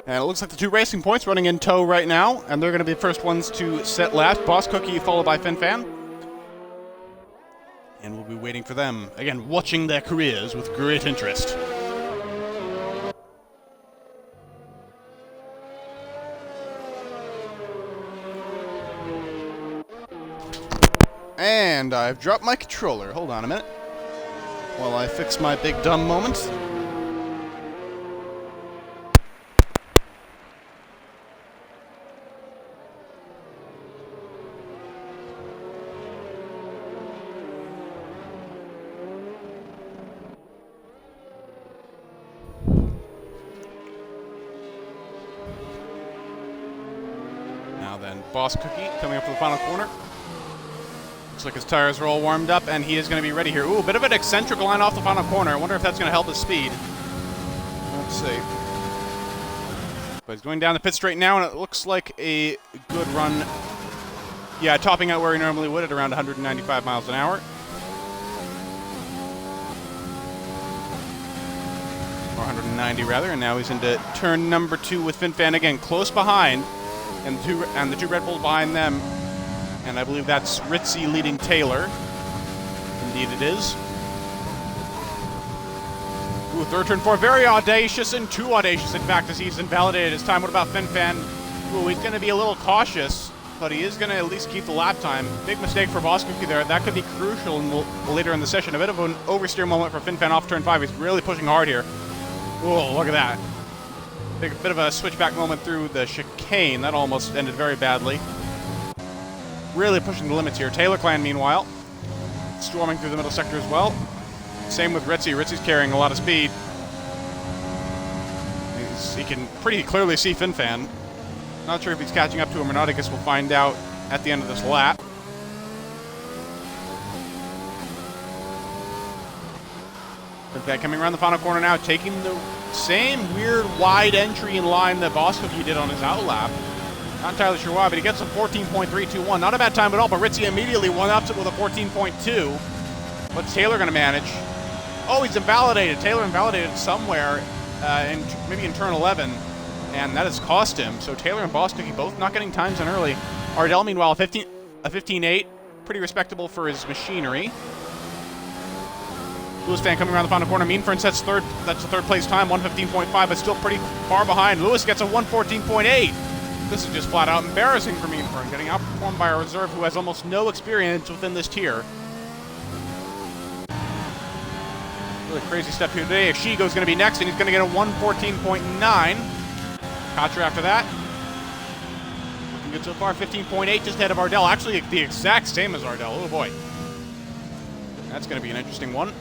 S1: And it looks like the two Racing Points running in tow right now, and they're going to be the first ones to set last. Boss Cookie followed by FinFan. And we'll be waiting for them. Again, watching their careers with great interest. And I've dropped my controller. Hold on a minute while I fix my big dumb moment. Now then, Boss Cookie coming up to the final corner. Looks like his tires are all warmed up, and he is going to be ready here. Ooh, a bit of an eccentric line off the final corner. I wonder if that's going to help his speed. Let's see. But he's going down the pit straight now, and it looks like a good run. Yeah, topping out where he normally would at around 195 miles an hour. Or 190 rather, and now he's into turn number 2 with FinFan again, close behind, and the two Red Bulls behind them. And I believe that's Ritzy leading Taylor. Indeed it is. Ooh, third turn 4, very audacious, and too audacious, in fact, as he's invalidated his time. What about FinFan? Ooh, he's going to be a little cautious, but he is going to at least keep the lap time. Big mistake for Boss Cookie there. That could be crucial later in the session. A bit of an oversteer moment for FinFan off turn 5. He's really pushing hard here. Ooh, look at that. Bit of a switchback moment through the chicane. That almost ended very badly. Really pushing the limits here. Taylor Clan, meanwhile, storming through the middle sector as well. Same with Ritzy. Ritzy's carrying a lot of speed. He can pretty clearly see FinFan. Not sure if he's catching up to him or not. I guess we'll find out at the end of this lap. FinFan coming around the final corner now, taking the same weird wide entry in line that Boss Cookie did on his out lap. Not entirely sure why, but he gets a 14.321. Not a bad time at all, but Ritzy immediately one-ups it with a 14.2. What's Taylor going to manage? Oh, he's invalidated. Taylor invalidated somewhere, maybe in turn 11, and that has cost him. So Taylor and Boss Cookie both not getting times in early. Ardell, meanwhile, a 15.8. Pretty respectable for his machinery. Lewis Fan coming around the final corner. Meanfern sets third. That's the third place time, 115.5, but still pretty far behind. Lewis gets a 114.8. This is just flat out embarrassing for Meanfern, getting outperformed by a reserve who has almost no experience within this tier. Really crazy step here today. Ishigo's going to be next, and he's going to get a 114.9. Kocher after that. Looking good so far, 15.8 just ahead of Ardell. Actually, the exact same as Ardell. Oh boy. That's going to be an interesting one.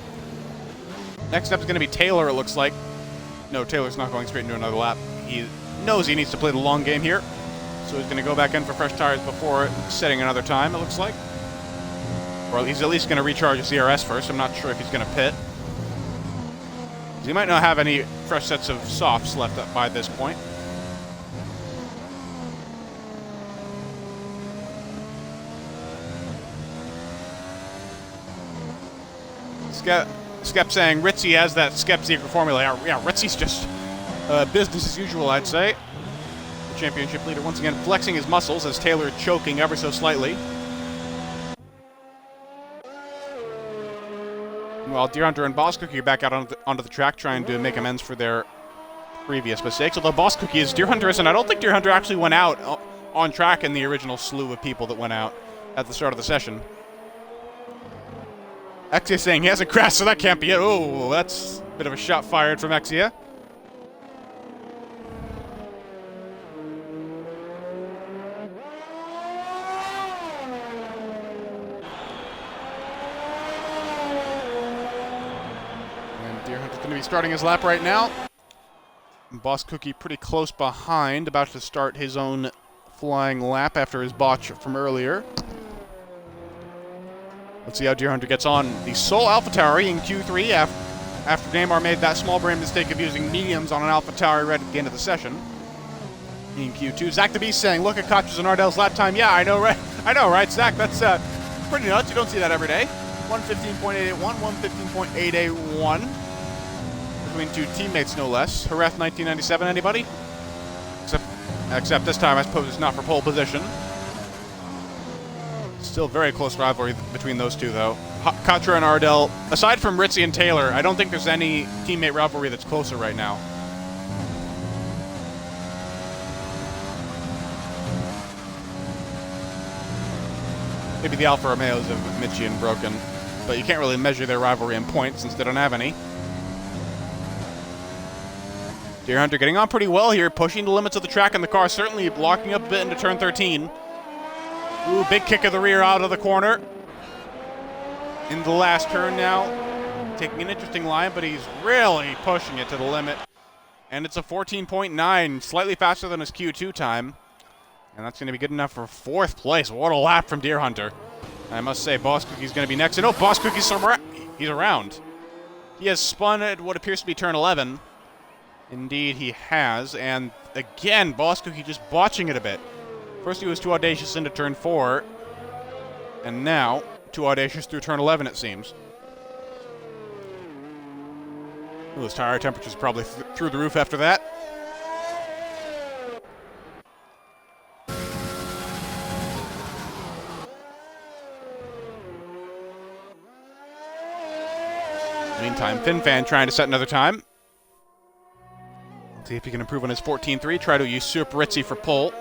S1: Next up is going to be Taylor, it looks like. No, Taylor's not going straight into another lap. He knows he needs to play the long game here. So he's going to go back in for fresh tires before setting another time, it looks like. Or he's at least going to recharge his ERS first. I'm not sure if he's going to pit. He might not have any fresh sets of softs left up by this point. Skep saying Ritzy has that Skep secret formula. Yeah, Ritzy's just business as usual, I'd say. The championship leader once again flexing his muscles as Taylor choking ever so slightly. While Deer Hunter and Boss Cookie are back out onto the track trying to make amends for their previous mistakes. Although Boss Cookie is, Deer Hunter isn't. I don't think Deer Hunter actually went out on track in the original slew of people that went out at the start of the session. Exia saying he hasn't crashed, so that can't be it. Oh, that's a bit of a shot fired from Exia. And Deer Hunter's going to be starting his lap right now. And Boss Cookie pretty close behind, about to start his own flying lap after his botch from earlier. Let's see how Deer Hunter gets on. The sole AlphaTauri in Q3 after Neymar made that small brain mistake of using mediums on an AlphaTauri right at the end of the session. In Q2, Zach the Beast saying, look at Koch's and Ardell's lap time. Yeah, I know, right, Zach? That's pretty nuts. You don't see that every day. 115.881, 115.881. Between two teammates, no less. Hareth 1997, anybody? Except this time, I suppose it's not for pole position. Still very close rivalry between those two, though. Katra and Ardell, aside from Ritzy and Taylor, I don't think there's any teammate rivalry that's closer right now. Maybe the Alfa Romeos of Michi and Broken, but you can't really measure their rivalry in points since they don't have any. Deer Hunter getting on pretty well here, pushing the limits of the track and the car, certainly blocking up a bit into turn 13. Ooh, big kick of the rear out of the corner. In the last turn now, taking an interesting line, but he's really pushing it to the limit. And it's a 14.9, slightly faster than his Q2 time. And that's going to be good enough for 4th place. What a lap from Deer Hunter. I must say, Boss Cookie's going to be next. And oh, Boss Cookie's he's around. He has spun at what appears to be turn 11. Indeed, he has. And again, Boss Cookie just botching it a bit. First he was too audacious into turn 4. And now, too audacious through turn 11, it seems. Ooh, his tire temperature's probably through the roof after that. Meantime, FinFan trying to set another time. Let's see if he can improve on his 14.3. Try to usurp Ritzy for pole.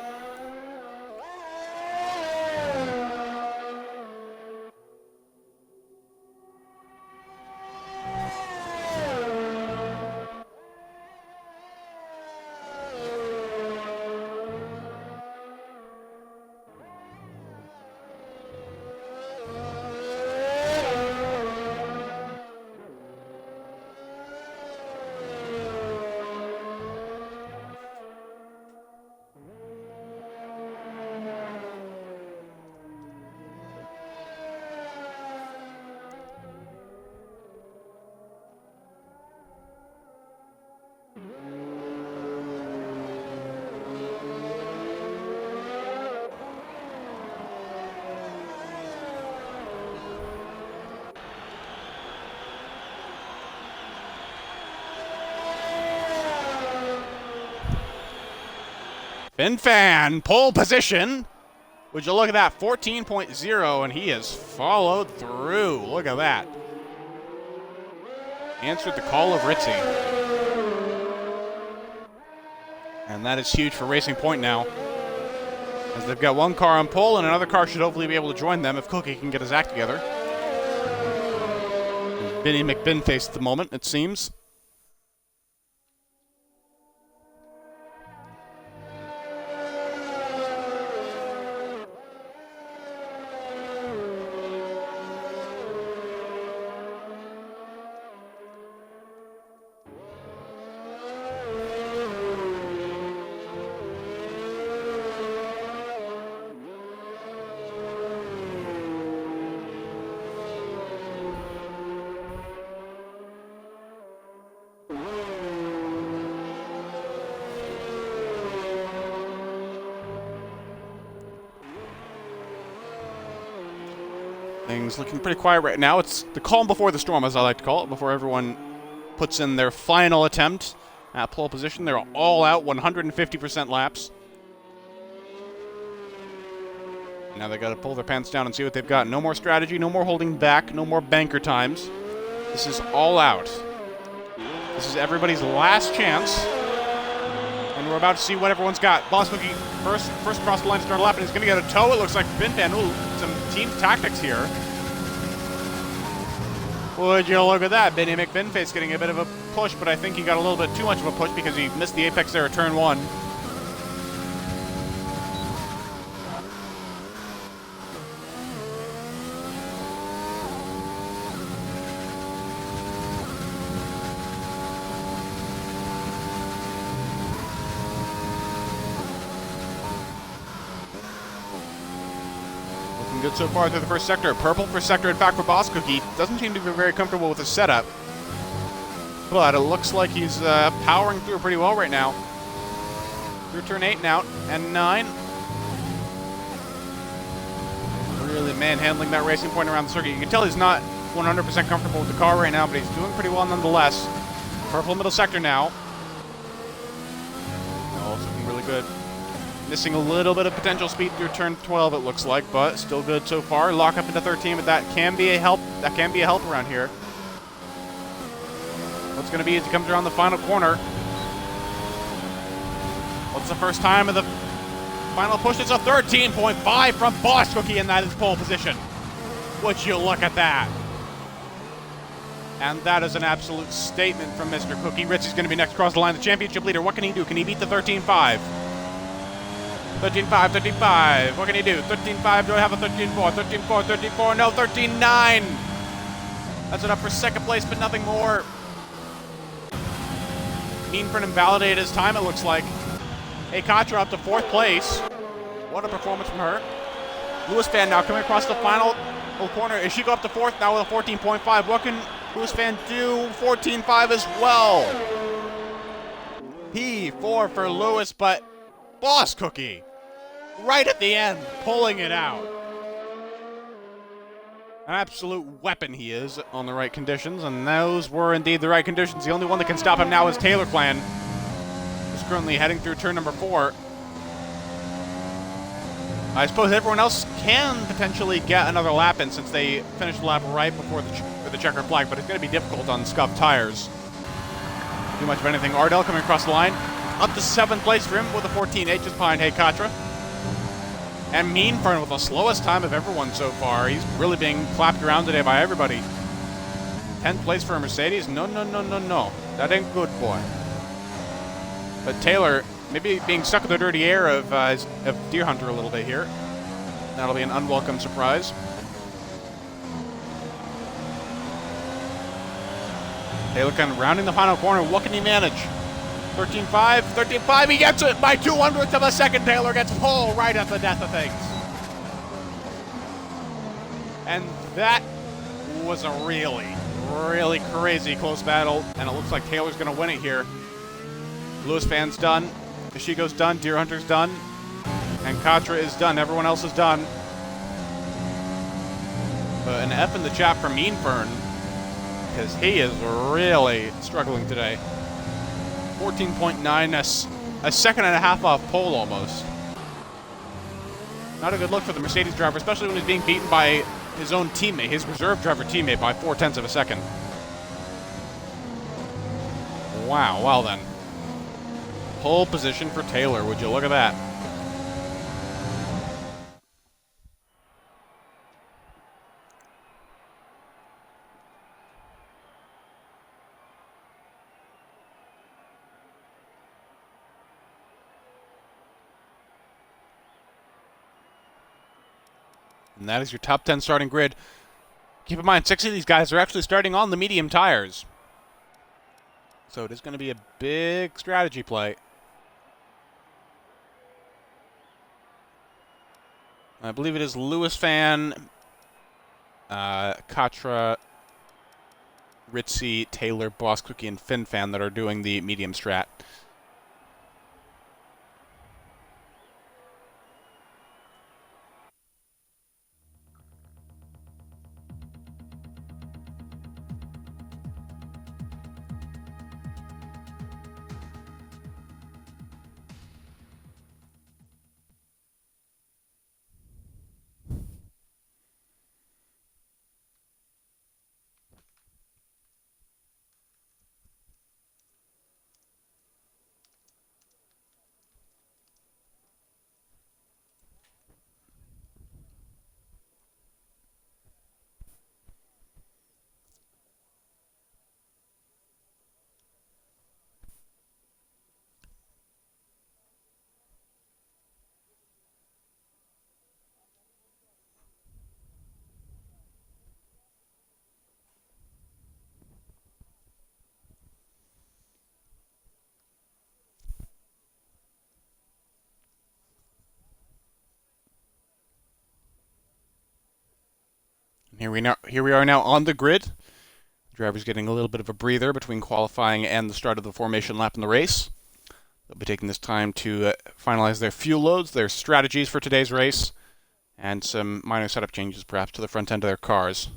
S1: FinFan, pole position. Would you look at that, 14.0, and he has followed through. Look at that. Answered the call of Ritzy. And that is huge for Racing Point now, as they've got one car on pole, and another car should hopefully be able to join them if Cookie can get his act together. Benny McBinface at the moment, it seems. Things looking pretty quiet right now. It's the calm before the storm, as I like to call it, before everyone puts in their final attempt at pole position. They're all out, 150% laps. Now they got to pull their pants down and see what they've got. No more strategy, no more holding back, no more banker times. This is all out. This is everybody's last chance. And we're about to see what everyone's got. Boss Cookie first across the line to start a lap, and he's going to get a tow, it looks like. FinFan, ooh, some team tactics here. Would you look at that? Benny McBinface getting a bit of a push, but I think he got a little bit too much of a push because he missed the apex there at turn 1. Good so far through the first sector. Purple for sector, in fact, for Boss Cookie. Doesn't seem to be very comfortable with his setup. But it looks like he's powering through pretty well right now. Through turn 8 now, and 9. Really manhandling that Racing Point around the circuit. You can tell he's not 100% comfortable with the car right now, but he's doing pretty well nonetheless. Purple middle sector now. Oh, it's looking really good. Missing a little bit of potential speed through turn 12, it looks like, but still good so far. Lock up into 13, but that can be a help. That can be a help around here. What's going to be as he comes around the final corner? What's the first time of the final push? It's a 13.5 from Boss Cookie, and that is pole position. Would you look at that? And that is an absolute statement from Mr. Cookie. Ritzy's going to be next across the line, the championship leader. What can he do? Can he beat the 13.5? 13.5, 13.5. What can he do? 13.5. Do I have a 13.4? 13.4, 13.4. No, 13.9. That's enough for second place, but nothing more. Meanford invalidated his time, it looks like. Hey, Katra up to fourth place. What a performance from her. Lewis Fan now coming across the final corner. Is she go up to fourth now with a 14.5? What can Lewis Fan do? 14.5 as well. P4 for Lewis, but Boss Cookie right at the end, pulling it out. An absolute weapon he is on the right conditions, and those were indeed the right conditions. The only one that can stop him now is Taylor Clan, who's currently heading through turn number 4. I suppose everyone else can potentially get another lap in since they finished the lap right before the checker flag, but it's going to be difficult on scuffed tires. Too much of anything. Ardell coming across the line. Up to 7th place for him with a 14.8 just behind Hey Katra. And Meanfern with the slowest time of everyone so far. He's really being clapped around today by everybody. 10th place for a Mercedes? No, no, no, no, no. That ain't good, boy. But Taylor maybe being stuck in the dirty air of Deer Hunter a little bit here. That'll be an unwelcome surprise. Taylor kind of rounding the final corner. What can he manage? 13.5, 13.5, he gets it by 200ths of a second. Taylor gets pole right at the death of things. And that was a really, really crazy close battle, and it looks like Taylor's going to win it here. Lewis Fan's done, Ishigo's done, Deer Hunter's done, and Katra is done. Everyone else is done. But an F in the chat for Meanfern, because he is really struggling today. 14.9, a second and a half off pole almost. Not a good look for the Mercedes driver, especially when he's being beaten by his own teammate, his reserve driver teammate, by 0.4 of a second. Wow, well then. Pole position for Taylor, would you look at that? And that is your top 10 starting grid. Keep in mind, 6 of these guys are actually starting on the medium tires. So it is going to be a big strategy play. I believe it is Lewis Fan, Katra, Ritzy, Taylor, Boss Cookie, and Finn Fan that are doing the medium strat. Here we are now on the grid. The driver's getting a little bit of a breather between qualifying and the start of the formation lap in the race. They'll be taking this time to finalize their fuel loads, their strategies for today's race, and some minor setup changes perhaps to the front end of their cars.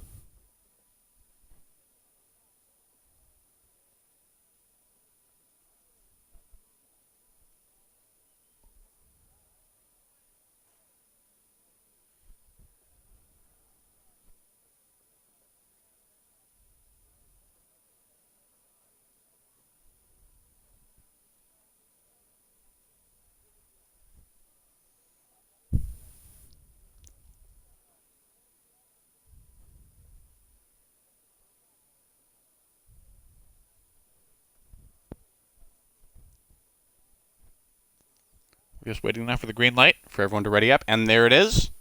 S1: We're just waiting now for the green light for everyone to ready up, and there it is.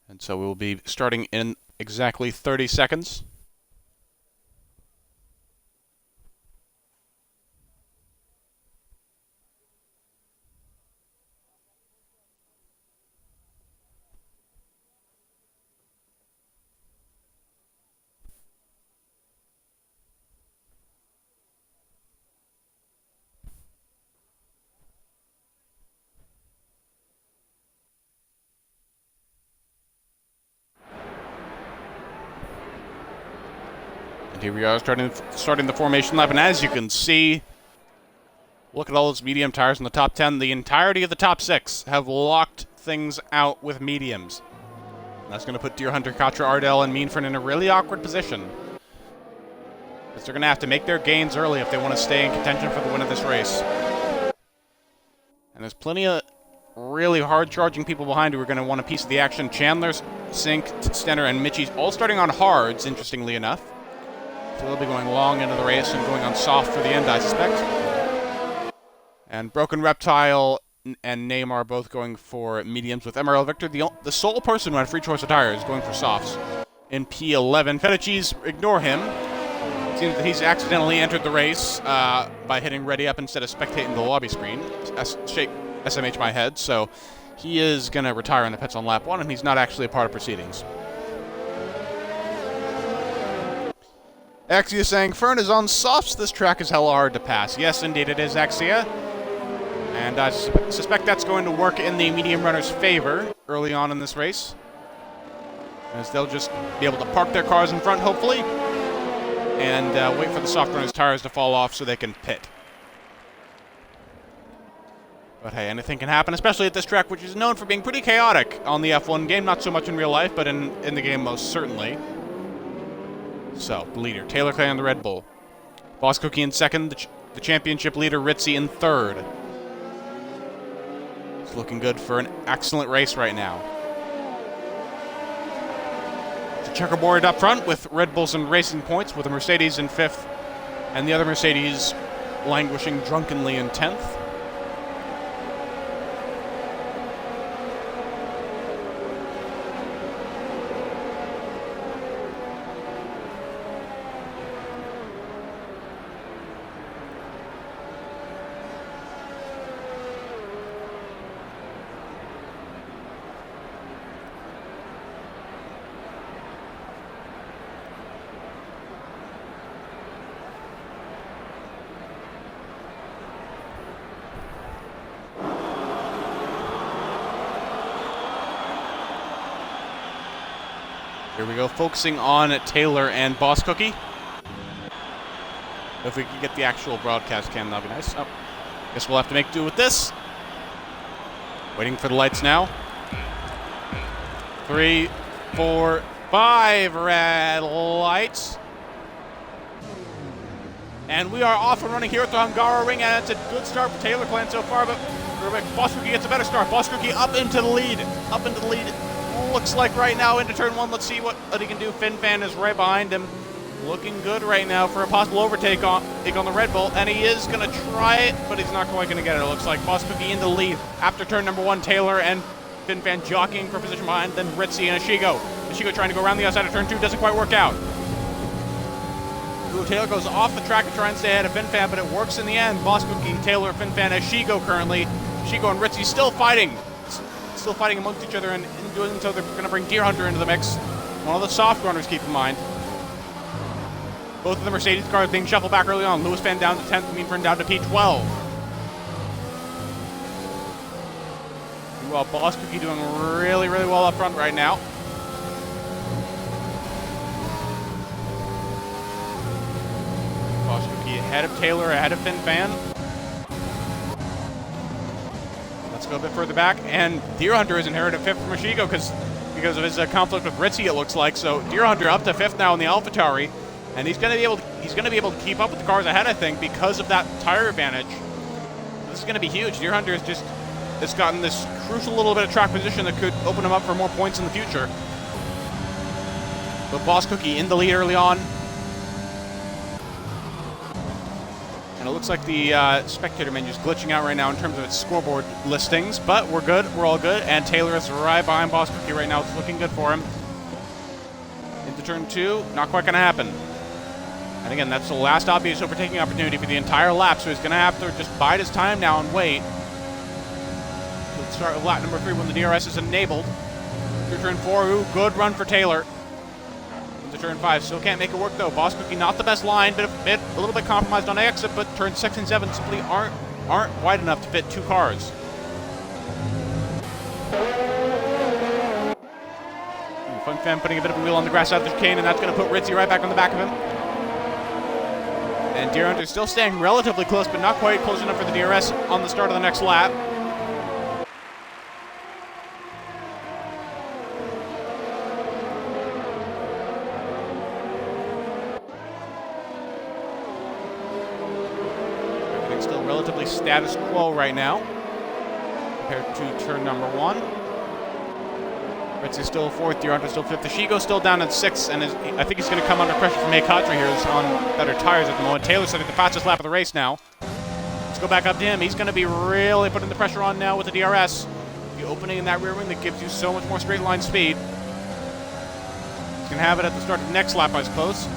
S1: And so we will be starting in exactly 30 seconds. Here we are starting the formation lap, and as you can see, look at all those medium tires in the top 10. The entirety of the top 6 have locked things out with mediums. And that's going to put Deer Hunter, Katra, Ardell, and Meanford in a really awkward position, because they're going to have to make their gains early if they want to stay in contention for the win of this race. And there's plenty of really hard-charging people behind who are going to want a piece of the action. Chandler's, Sink, Stenner, and Mitchie's all starting on hards, interestingly enough. So they'll be going long into the race and going on soft for the end, I suspect. And Broken Reptile and Neymar both going for mediums, with MRL Victor, the sole person who had free choice of tires, going for softs in P11. Fettucci's, ignore him. It seems that he's accidentally entered the race by hitting ready up instead of spectating the lobby screen. SMH my head. So he is going to retire in the pits on lap 1, and he's not actually a part of proceedings. Axia saying, Fern is on softs. This track is hella hard to pass. Yes, indeed it is, Axia. And I suspect that's going to work in the medium runner's favor early on in this race, as they'll just be able to park their cars in front, hopefully, and wait for the soft runner's tires to fall off so they can pit. But hey, anything can happen, especially at this track, which is known for being pretty chaotic on the F1 game. Not so much in real life, but in the game most certainly. So, the leader, Taylor Clay on the Red Bull. Boss Cookie in second, the championship leader, Ritzy, in third. It's looking good for an excellent race right now. It's a checkerboard up front with Red Bulls and Racing Points, with a Mercedes in fifth, and the other Mercedes languishing drunkenly in 10th. Here we go, focusing on Taylor and Boss Cookie. If we could get the actual broadcast cam, that'd be nice. Oh, guess we'll have to make do with this. Waiting for the lights now. 3, 4, 5 red lights. And we are off and running here at the Hungaroring, and it's a good start for Taylor Clan so far, but Boss Cookie gets a better start. Boss Cookie up into the lead. Up into the lead. Looks like right now into turn 1. Let's see what he can do. FinFan is right behind him. Looking good right now for a possible overtake on the Red Bull, and he is going to try it, but he's not quite going to get it. It looks like Boss Cookie in the lead. After turn number 1, Taylor and FinFan jockeying for position behind, then Ritzy and Ashigo. Ashigo trying to go around the outside of turn 2, doesn't quite work out. Ooh, Taylor goes off the track to try and stay ahead of FinFan, but it works in the end. Boss Cookie, Taylor, FinFan, Ashigo currently. Ashigo and Ritzy still fighting amongst each other, and in doing so, they're going to bring Deer Hunter into the mix. One of the soft runners, keep in mind. Both of the Mercedes cars being shuffled back early on. Lewis Fan down to 10th, Meanford down to P12. Well, Boss Cookie doing really, really well up front right now. Boss Cookie ahead of Taylor, ahead of FinFan. Let's go a bit further back, and Deer Hunter is inherited 5th from Ashigo because of his conflict with Ritzy, it looks like. So Deer Hunter up to 5th now in the AlphaTauri, and he's going to be able to keep up with the cars ahead, I think, because of that tire advantage. This is going to be huge. Deer Hunter has gotten this crucial little bit of track position that could open him up for more points in the future. But Boss Cookie in the lead early on. And it looks like the spectator menu is glitching out right now in terms of its scoreboard listings, but we're good. We're all good. And Taylor is right behind Boss Cookie right now. It's looking good for him. Into turn 2, not quite going to happen. And again, that's the last obvious overtaking opportunity for the entire lap, so he's going to have to just bide his time now and wait. Let's start with lap number 3 when the DRS is enabled. Through turn 4, ooh, good run for Taylor. Into turn 5, still can't make it work though. Boss Cookie, not the best line, but a little bit compromised on exit, but turns 6 and 7 simply aren't wide enough to fit 2 cars. Fun Fan putting a bit of a wheel on the grass out of the chicane, and that's going to put Ritzy right back on the back of him. And Deer Hunter still staying relatively close, but not quite close enough for the DRS on the start of the next lap. Everything's still relatively status quo right now compared to turn number 1. Ritzy's still 4th, Deer Hunter still 5th. Ishigo's still down at 6th, and I think he's going to come under pressure from Katri here. He's on better tires at the moment. Taylor's setting the fastest lap of the race now. Let's go back up to him. He's going to be really putting the pressure on now with the DRS. The opening in that rear wing that gives you so much more straight line speed. He's going to have it at the start of the next lap, I suppose.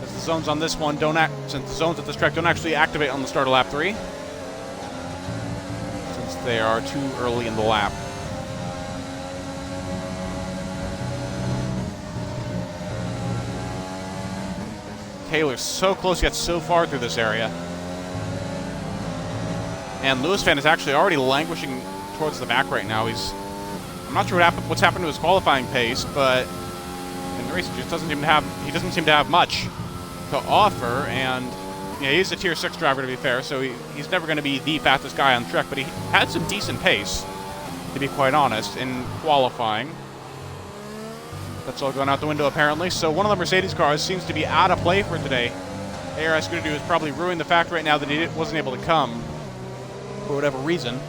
S1: As the zones on this one since the zones at this track don't actually activate on the start of lap 3. Since they are too early in the lap. Taylor's so close yet so far through this area. And Lewis Fan is actually already languishing towards the back right now. I'm not sure what's happened to his qualifying pace, but in the race he doesn't seem to have much to offer. And yeah, he's a tier 6 driver to be fair, so he's never going to be the fastest guy on the track, but he had some decent pace, to be quite honest, in qualifying. That's all going out the window, apparently. So one of the Mercedes cars seems to be out of play for today. ARS going to do is probably ruin the fact right now that he wasn't able to come for whatever reason.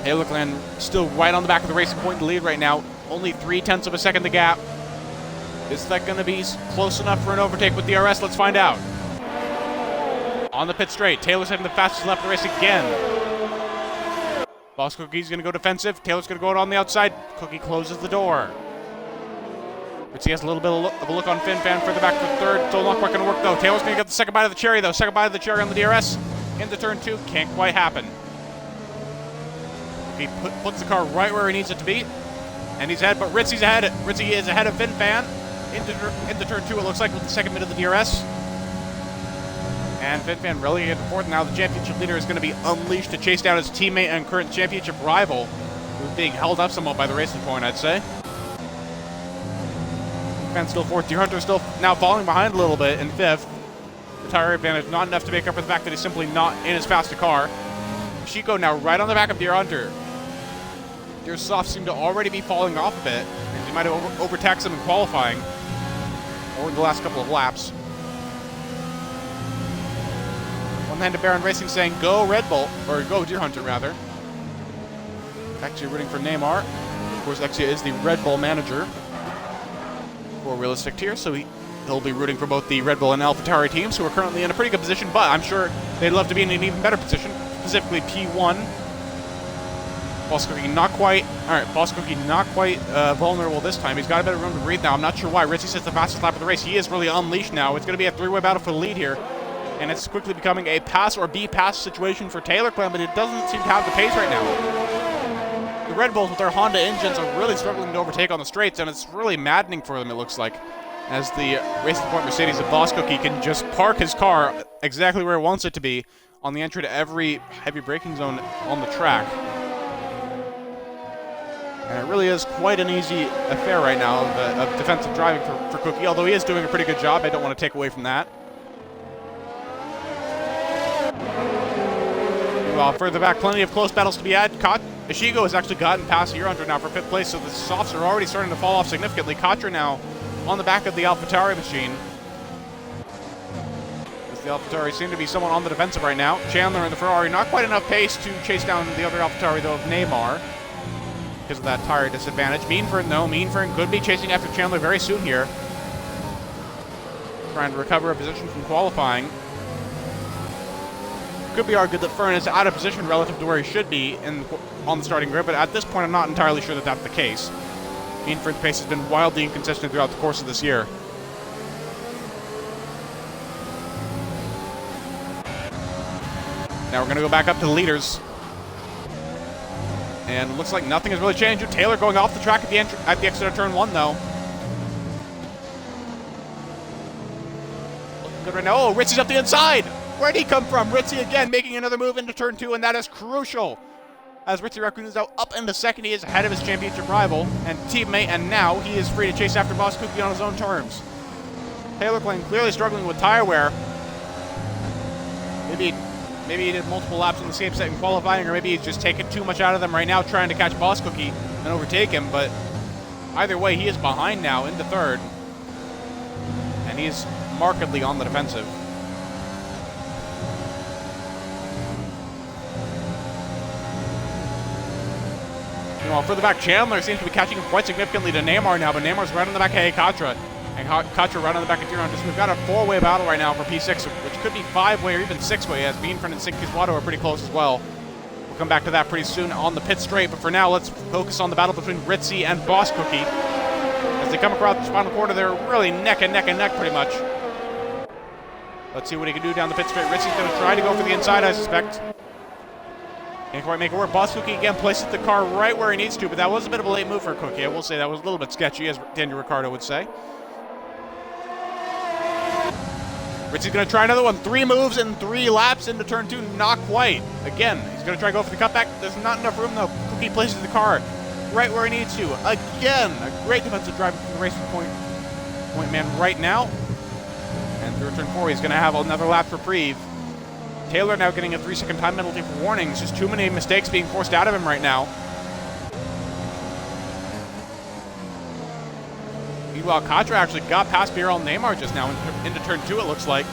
S1: Taylor Clan still right on the back of the racing point to lead right now. Only 0.3 of a second the gap. Is that going to be close enough for an overtake with DRS? Let's find out. On the pit straight, Taylor's having the fastest lap of the race again. Boss Cookie's going to go defensive. Taylor's going to go out on the outside. Cookie closes the door. Ritzy has a little bit of a look on Fin Fan further back for 3rd. Still not quite going to work, though. Taylor's going to get the second bite of the cherry, though. Second bite of the cherry on the DRS. Into turn 2. Can't quite happen. He puts the car right where he needs it to be. And he's ahead, but Ritzy's ahead. Ritzy is ahead of Fin Fan. Into turn 2, it looks like, with the second bit of the DRS. And Fin Fan relegated to 4th. Now the championship leader is going to be unleashed to chase down his teammate and current championship rival, who's being held up somewhat by the racing point, I'd say. Fan's still 4th. Deer Hunter still now falling behind a little bit in 5th. The tire advantage not enough to make up for the fact that he's simply not in as fast a car. Chico now right on the back of Deer Hunter. Deer Soft seemed to already be falling off a bit, and he might have overtaxed him in qualifying or in the last couple of laps. One-handed Baron Racing saying go Red Bull, or go Deer Hunter rather. Actually rooting for Neymar. Of course, Exia is the Red Bull manager for Realistic Tier, so he'll be rooting for both the Red Bull and AlphaTauri teams, who are currently in a pretty good position, but I'm sure they'd love to be in an even better position, specifically P1. Boss Cookie not quite, alright, Boss Cookie not quite vulnerable this time. He's got a bit of room to breathe now. I'm not sure why. Ritzy sets the fastest lap of the race. He is really unleashed now. It's going to be a 3-way battle for the lead here, and it's quickly becoming a pass or be pass situation for Taylor Clan, but it doesn't seem to have the pace right now. The Red Bulls with their Honda engines are really struggling to overtake on the straights, and it's really maddening for them, it looks like, as the Racing Point Mercedes of Boss Cookie can just park his car exactly where it wants it to be on the entry to every heavy braking zone on the track. And it really is quite an easy affair right now of defensive driving for Cookie, although he is doing a pretty good job. I don't want to take away from that. Meanwhile, further back, plenty of close battles to be had. Ishigo has actually gotten past Deer Hunter now for 5th place, so the softs are already starting to fall off significantly. Katra now on the back of the AlphaTauri machine. As the AlphaTauri seem to be somewhat on the defensive right now. Chandler in the Ferrari, not quite enough pace to chase down the other AlphaTauri, though, of Neymar, because of that tire disadvantage. Meanford, no. Meanford could be chasing after Chandler very soon here. Trying to recover a position from qualifying. could be argued that Fern is out of position relative to where he should be on the starting grid, but at this point I'm not entirely sure that that's the case. Mean Fern's pace has been wildly inconsistent throughout the course of this year. Now we're going to go back up to the leaders. And it looks like nothing has really changed. Taylor going off the track at the exit of turn 1, though. Looking good right now. Oh, Ritzy's up the inside. Where'd he come from? Ritzy again making another move into turn 2, and that is crucial. As Ritzy Raccoon is now up into second, he is ahead of his championship rival and teammate, and now he is free to chase after Boss Cookie on his own terms. Taylor playing clearly struggling with tire wear. Maybe he did multiple laps in the same set in qualifying, or maybe he's just taking too much out of them right now trying to catch Boss Cookie and overtake him, but either way, he is behind now into third, and he's markedly on the defensive. Meanwhile, further back, Chandler seems to be catching him quite significantly to Neymar now, but Neymar's right on the back of Katra. And Katra right on the back of Tiron. So we've got a 4-way battle right now for P6, which could be 5-way or even 6-way, as Beanfriend and Sinkiswato are pretty close as well. We'll come back to that pretty soon on the pit straight, but for now, let's focus on the battle between Ritzy and Boss Cookie. As they come across the final quarter, they're really neck and neck pretty much. Let's see what he can do down the pit straight. Ritzy's going to try to go for the inside, I suspect. Can't quite make it work. Boss Cookie again places the car right where he needs to, but that was a bit of a late move for Cookie. I will say that was a little bit sketchy, as Daniel Ricciardo would say. Ritzy's going to try another one. 3 moves and 3 laps into turn 2. Not quite. Again, he's going to try to go for the cutback. There's not enough room, though. Cookie places the car right where he needs to. Again, a great defensive drive from the racing point man right now. And through turn 4, he's going to have another lap reprieve. Taylor now getting a 3-second time penalty for warnings. Just too many mistakes being forced out of him right now. Meanwhile, Katra actually got past BRL Neymar just now into turn 2, it looks like.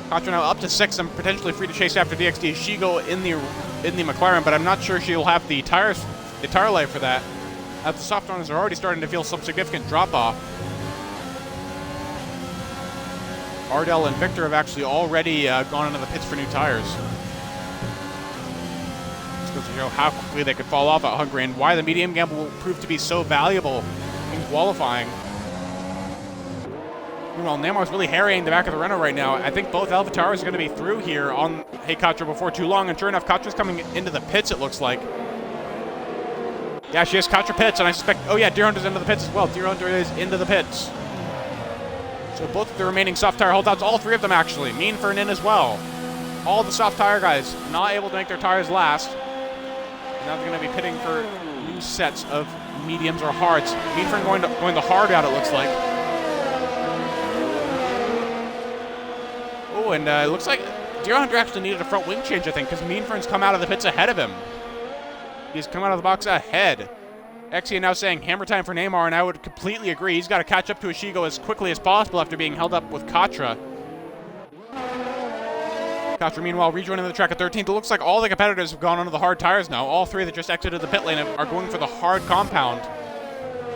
S1: Katra now up to 6th and potentially free to chase after DXD Shigo in the McLaren, but I'm not sure she'll have the tire life for that, as the soft runners are already starting to feel some significant drop-off. Ardell and Victor have actually already gone into the pits for new tires. This goes to show how quickly they could fall off at Hungary and why the medium gamble will prove to be so valuable in qualifying. Meanwhile, Neymar's really harrying the back of the Renault right now. I think both Alvatars are going to be through here on Hey Katra before too long, and sure enough, Katra's coming into the pits, it looks like. Yeah, she has Katra pits, and I suspect, oh yeah, Deer Hunter's into the pits as well. Deer Hunter is into the pits. So both of the remaining soft tire holdouts, all 3 of them actually, Mean Fern in as well. All the soft tire guys not able to make their tires last. Now they're going to be pitting for new sets of mediums or hards. Mean Fern going the hard out, it looks like. Oh, and it looks like Deer Hunter actually needed a front wing change, I think, because Mean Fern's come out of the pits ahead of him. He's come out of the box ahead. Exia now saying hammer time for Neymar, and I would completely agree. He's got to catch up to Ishigo as quickly as possible after being held up with Katra. Katra, meanwhile, rejoining the track at 13th. It looks like all the competitors have gone onto the hard tires now. All 3 that just exited the pit lane are going for the hard compound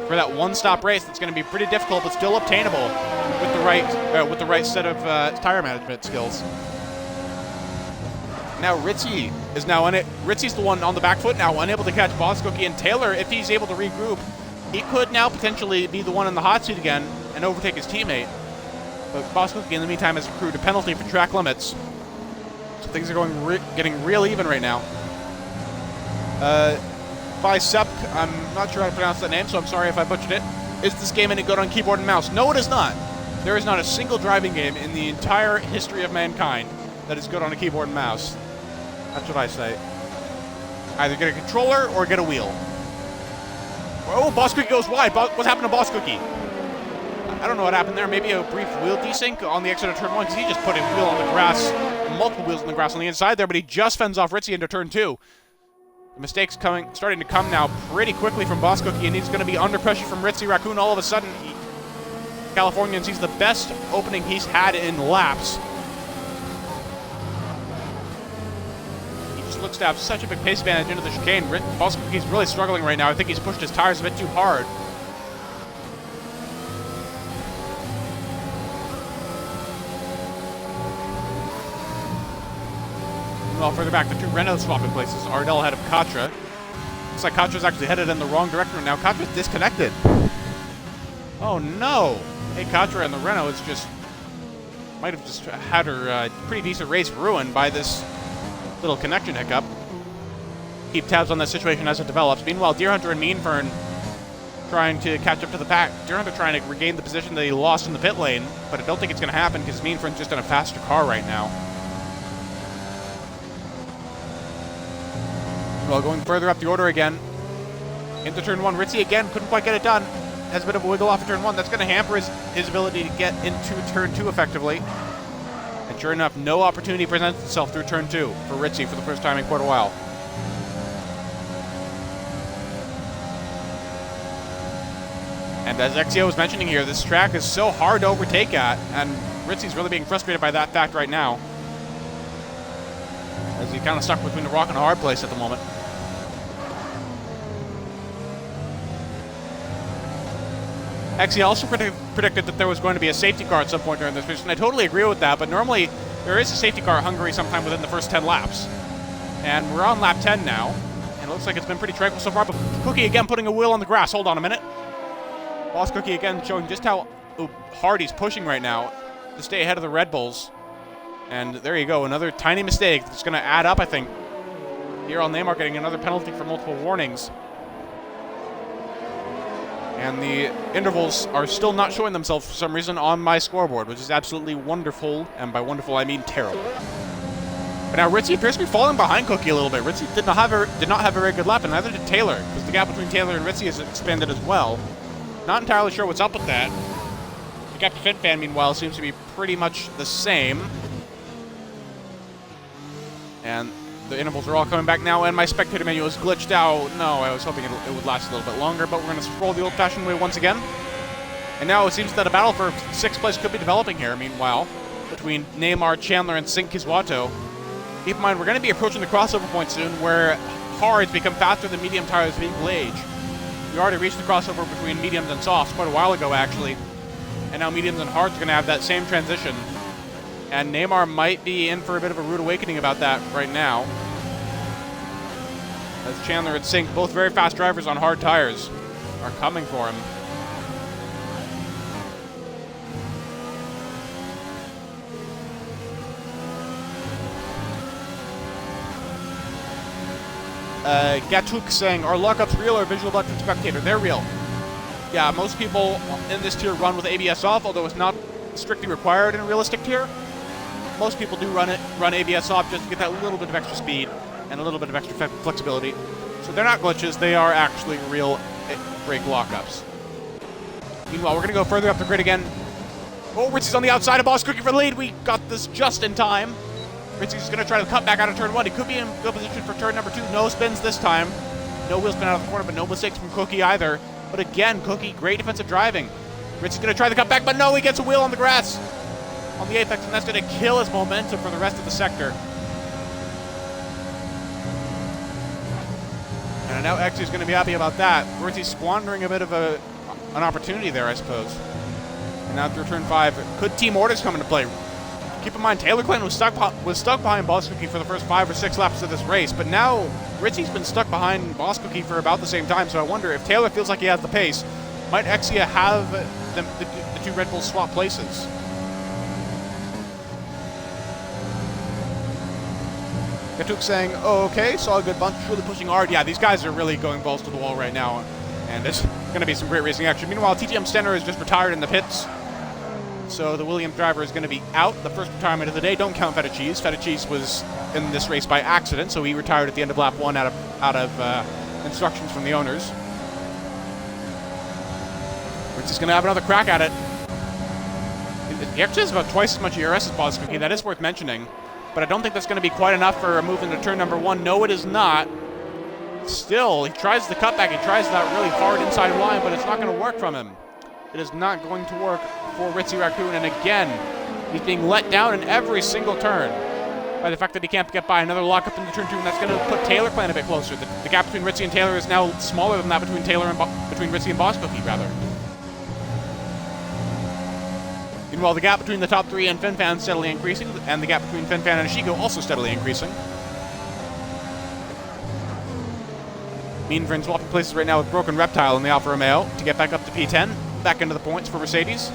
S1: for that one-stop race. That's going to be pretty difficult, but still obtainable with the right set of tire management skills. Now Ritzy is Ritzy's the one on the back foot now, unable to catch Boss Cookie, and Taylor, if he's able to regroup, he could now potentially be the one in the hot seat again and overtake his teammate. But Boss Cookie, in the meantime, has accrued a penalty for track limits. So things are getting real even right now. Bicep, I'm not sure how to pronounce that name, so I'm sorry if I butchered it. Is this game any good on keyboard and mouse? No, it is not. There is not a single driving game in the entire history of mankind that is good on a keyboard and mouse. That's what I say. Either get a controller or get a wheel. Oh, Boss Cookie goes wide. What happened to Boss Cookie? I don't know what happened there. Maybe a brief wheel desync on the exit of turn 1, because he just put a wheel on the grass, multiple wheels on the grass on the inside there, but he just fends off Ritzy into turn 2. The mistakes starting to come now pretty quickly from Boss Cookie, and he's going to be under pressure from Ritzy Raccoon all of a sudden. Californian sees the best opening he's had in laps. Looks to have such a big pace advantage into the chicane. Boss Cookie's really struggling right now. I think he's pushed his tires a bit too hard. Meanwhile, further back, the two Renaults swapping places. Ardell ahead of Katra. Looks like Katra's actually headed in the wrong direction right now. Katra's disconnected. Oh no! Hey, Katra and the Renault is just... might have just had her pretty decent race ruined by this little connection hiccup. Keep tabs on that situation as it develops. Meanwhile, Deer Hunter and Meanfern trying to catch up to the pack. Deer Hunter trying to regain the position that he lost in the pit lane, but I don't think it's going to happen because Meanfern's just in a faster car right now. Well, going further up the order again. Into turn 1, Ritzy again couldn't quite get it done. Has a bit of a wiggle off of turn 1. That's going to hamper his ability to get into turn 2 effectively. And sure enough, no opportunity presents itself through turn 2 for Ritzy for the first time in quite a while. And as Exio was mentioning here, this track is so hard to overtake at, and Ritzy's really being frustrated by that fact right now, as he's kind of stuck between a rock and a hard place at the moment. Exio also predicted that there was going to be a safety car at some point during this race, and I totally agree with that, but normally there is a safety car at Hungary sometime within the first 10 laps. And we're on lap 10 now, and it looks like it's been pretty tranquil so far, but Cookie again putting a wheel on the grass. Hold on a minute. Boss Cookie again showing just how hard he's pushing right now to stay ahead of the Red Bulls. And there you go, another tiny mistake that's going to add up, I think. BRL Neymar getting another penalty for multiple warnings. And the intervals are still not showing themselves for some reason on my scoreboard, which is absolutely wonderful, and by wonderful I mean terrible. But now Ritzy appears to be falling behind Cookie a little bit. Ritzy did not have a very good lap, and neither did Taylor, because the gap between Taylor and Ritzy has expanded as well. Not entirely sure what's up with that. The gap to FinFan, meanwhile, seems to be pretty much the same. And the intervals are all coming back now, and my spectator menu is glitched out. No, I was hoping it would last a little bit longer, but we're going to scroll the old-fashioned way once again. And now it seems that a battle for 6th place could be developing here, meanwhile, between Neymar, Chandler, and Sink Kiswato. Keep in mind, we're going to be approaching the crossover point soon, where hards become faster than medium tires being blade. We already reached the crossover between mediums and softs quite a while ago, actually. And now mediums and hards are going to have that same transition. And Neymar might be in for a bit of a rude awakening about that right now. As Chandler and Sink, both very fast drivers on hard tires, are coming for him. Gatuk saying, are lockups real or visual button spectator? They're real. Yeah, most people in this tier run with ABS off, although it's not strictly required in a realistic tier. Most people do run ABS off just to get that little bit of extra speed and a little bit of extra flexibility. So they're not glitches, they are actually real brake lockups. Meanwhile, we're going to go further up the grid again. Oh, Ritzy's on the outside of Boss Cookie for the lead. We got this just in time. Ritzy's going to try to cut back out of turn 1. He could be in good position for turn number 2. No spins this time. No wheel spin out of the corner, but no mistakes from Cookie either. But again, Cookie, great defensive driving. Ritzy's going to try the cut back, but no, he gets a wheel on the grass on the apex, and that's going to kill his momentum for the rest of the sector. And now X is going to be happy about that. Ritzy's squandering a bit of an opportunity there, I suppose. And now through turn 5, could Team Orders come into play? Keep in mind, Taylor Clinton was stuck behind Boss Cookie for the first 5 or 6 laps of this race, but now Ritzy's been stuck behind Boss Cookie for about the same time, so I wonder if Taylor feels like he has the pace, might Exia have the two Red Bulls swap places? Gatuk saying, oh, okay, saw a good bunch, really pushing hard. Yeah, these guys are really going balls to the wall right now, and it's going to be some great racing action. Meanwhile, TTM Stenner is just retired in the pits, so the Williams driver is going to be out. The first retirement of the day. Don't count Feta Cheese. Feta Cheese was in this race by accident, so he retired at the end of lap 1 out of instructions from the owners. We're just going to have another crack at it. He actually has about twice as much ERS as Boss Cookie. That is worth mentioning. But I don't think that's going to be quite enough for a move into turn number 1. No, it is not. Still, he tries the cutback. He tries that really hard inside line, but it's not going to work from him. It is not going to work for Ritzy Raccoon. And again, he's being let down in every single turn by the fact that he can't get by another lockup into turn 2, and that's going to put Taylor playing a bit closer. The gap between Ritzy and Taylor is now smaller than that between Ritzy and Boss Cookie, rather. Meanwhile, the gap between the top 3 and FinFan steadily increasing, and the gap between FinFan and Ashiko also steadily increasing. Meanvrin swapping places right now with Broken Reptile in the Alfa Romeo to get back up to P10. Back into the points for Mercedes.